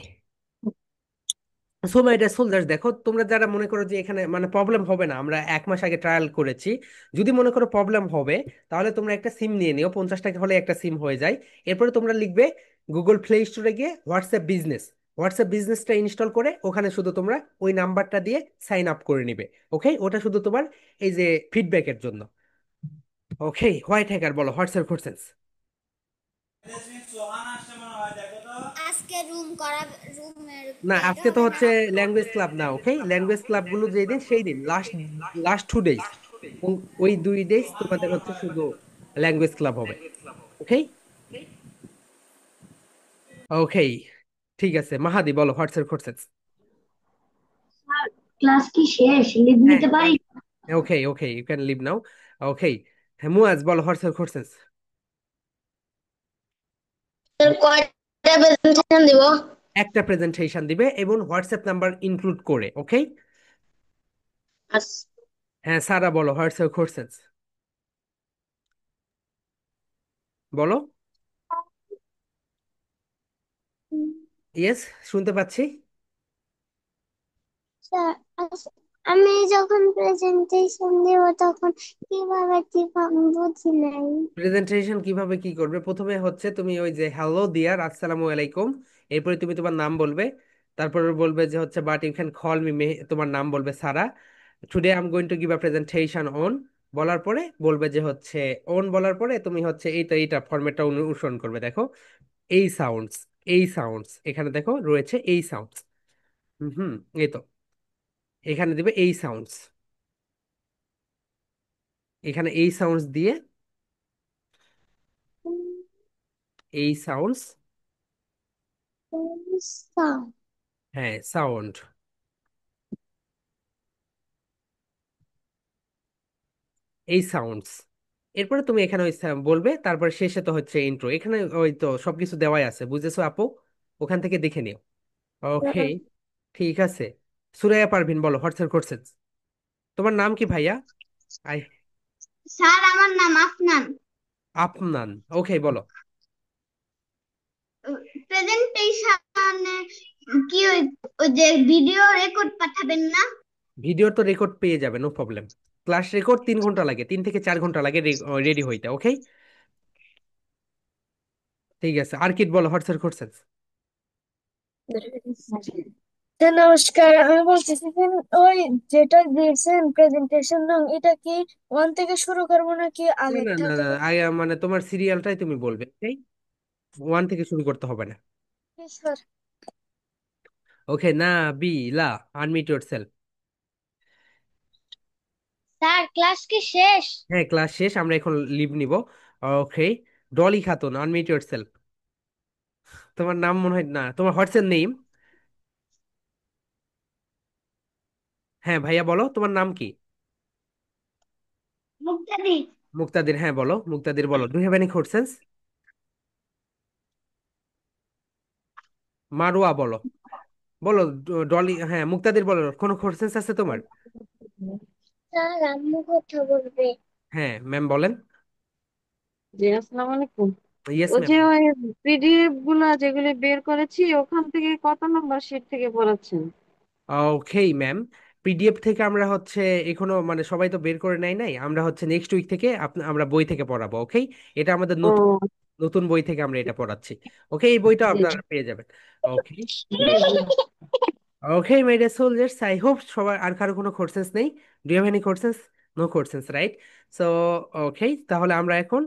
সো মাই ডিয়ার সোলজার্স, দেখো তোমরা যারা মনে করো যে এখানে মানে প্রবলেম হবে না, আমরা 1 মাস আগে ট্রায়াল করেছি। যদি মনে করো প্রবলেম হবে, তাহলে তোমরা একটা সিম নিয়ে নিও, 50 টাকা হলে একটা সিম হয়ে যায়। এরপরে তোমরা লিখবে গুগল প্লে স্টোরে গিয়ে হোয়াটসঅ্যাপ বিজনেস, হোয়াটসঅ্যাপ বিজনেসটা ইনস্টল করে ওখানে শুধু তোমরা ওই নাম্বারটা দিয়ে সাইন আপ করে নিবে। ওকে, ওটা শুধু তোমার এই যে ফিডব্যাকের জন্য। ওকে, হোয়াইট হ্যাকার বলো, হোয়াটসঅ্যাপ কোশ্চেন্স? আজকে রুমের না, বের আজকে তো হবে না। হচ্ছে ল্যাঙ্গুয়েজ ক্লাব না। ওকে, ল্যাঙ্গুয়েজ ক্লাবগুলো যেই দিন সেই দিন লাস্ট, লাস্ট 2 ডেজ, ওই 2 ডেজ তোমাদের হচ্ছে শুধু ল্যাঙ্গুয়েজ ক্লাব হবে। ওকে। ওকে, ঠিক আছে। মাহাদি বলো, হোয়াটসঅ্যাপ কোশ্চেন্স? স্যার, ক্লাস কি শেষ? লিভ হ্যাঁ, নিতে পারি? Okay, you can leave now. Okay. Muaz বলো হোয়াটস ইউর কোশ্চেনস। স্যার কয়টা প্রেজেন্টেশন দিব? একটা প্রেজেন্টেশন দিবে এবং হোয়াটসঅ্যাপ নাম্বার ইনক্লুড করে, ওকে? হ্যাঁ সারা বলো হোয়াটস ইউর কোশ্চেনস, বলো। ইয়েস, শুনতে পাচ্ছি। স্যার আমি যখন প্রেজেন্টেশন দেব তখন কিভাবে দিতাম বুঝি নাই। প্রেজেন্টেশন কিভাবে কি করবে, প্রথমে হচ্ছে তুমি ওই যে হ্যালো দিয়ার আসসালামু আলাইকুম, এরপরে তুমি তোমার নাম বলবে, তারপরে বলবে যে হচ্ছে but you can call me, তোমার নাম বলবে Sara, today I am going to give a presentation on, বলার পরে বলবে যে হচ্ছে অন, বলার পরে তুমি হচ্ছে এইটা ফরম্যাটটা অনুসরণ করবে। দেখো এই সাউন্ডস, এই সাউন্ডস এখানে দেখো রয়েছে এই সাউন্ডস। হুম, এই তো এখানে দিবে এই সাউন্ডস, এখানে এই সাউন্ডস দিয়ে, এই সাউন্ডস, হ্যাঁ সাউন্ড, এই সাউন্ডস, এরপরে তুমি এখানে ওই বলবে, তারপর শেষে তো হচ্ছে ইন্ট্রো, এখানে ওই তো সবকিছু দেওয়াই আছে, বুঝেছো আপু? ওখান থেকে দেখে নিও। ওকে, ঠিক আছে। সুরাইয়া পারভিন বলো হোয়াটসঅ্যাপ কোর্সেস। তোমার নাম কি ভাইয়া? আই, স্যার আমার নাম আফনান। আপনান, ওকে বলো। প্রেজেন্টেশনে কি ওই যে ভিডিও রেকর্ড পাঠাবেন না? ভিডিওর তো রেকর্ড পেয়ে যাবে, নো প্রবলেম। ক্লাস রেকর্ড 3 ঘন্টা লাগে, 3 থেকে 4 ঘন্টা লাগে রেডি হইতে, ওকে? ঠিক আছে, আর কি বলো হোয়াটসঅ্যাপ কোর্সেস। স্যার নমস্কার, আমি বলতেছি যে ওই যেটা দিয়েছেন প্রেজেন্টেশন নাম, এটা কি 1 থেকে শুরু করবো নাকি না না আগেরটা না না, থেকে? মানে তোমার সিরিয়ালটাই তুমি বলবে, ওকে? 1 থেকে শুরু করতে হবে না। স্যার ওকে, না বি লা, আনমিউট ইয়োরসেলফ। স্যার ক্লাস কি শেষ? হ্যাঁ ক্লাস শেষ, আমরা এখন লিভ নিব। ওকে, ডলি খাতুন আনমিউট ইয়োরসেলফ। তোমার নাম মনে হয় না, তোমার হোয়াটসঅ্যাপ নেম। হ্যাঁ ভাইয়া বলো তোমার নাম কি? মুক্তাদি। মুক্তাদির, হ্যাঁ বলো মুক্তাদির, বলো ডু হ্যাভ এনি কোশ্চেনস। মারুয়া বলো, বলো ডলি, হ্যাঁ মুক্তাদির বলো, কোনো কোশ্চেনস আছে তোমার? স্যার আম্মু কথা বলবে। হ্যাঁ ম্যাম বলেন। জি আসসালামু আলাইকুম। ইয়েস ও ম্যাম। যে ওই পিডিএফ গুলা যেগুলি বের করেছি ওখান থেকে কত নম্বর শিট থেকে পড়াচ্ছেন? ওকে ম্যাম, পিডিএফ থেকে আমরা হচ্ছে এখনো মানে সবাই তো বের করে নাই, আমরা হচ্ছে নেক্সট উইক থেকে আমরা বই থেকে পড়াবো, ওকে? এটা আমাদের নতুন ও নতুন বই থেকে আমরা এটা পড়াচ্ছি, ওকে? এই বইটা জি আপনারা পেয়ে যাবেন, ওকে? জি জি। Okay my dear soldiers, I hope সবার আর কারো কোনো কোশ্চেন্স নেই। Do you have any questions? No questions, right? So okay, তাহলে আমরা এখন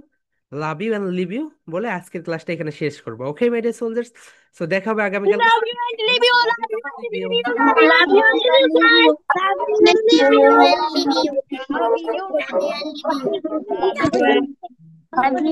love you and leave you বলে আজকের ক্লাসটা এখানে শেষ করবো, okay my dear soldiers? So দেখা হবে আগামীকালকে। Love you and leave you. Love Love you, you love and you. leave you. Love you and leave you. Love you and leave you. Love you and leave you. Love you and leave you. Love you.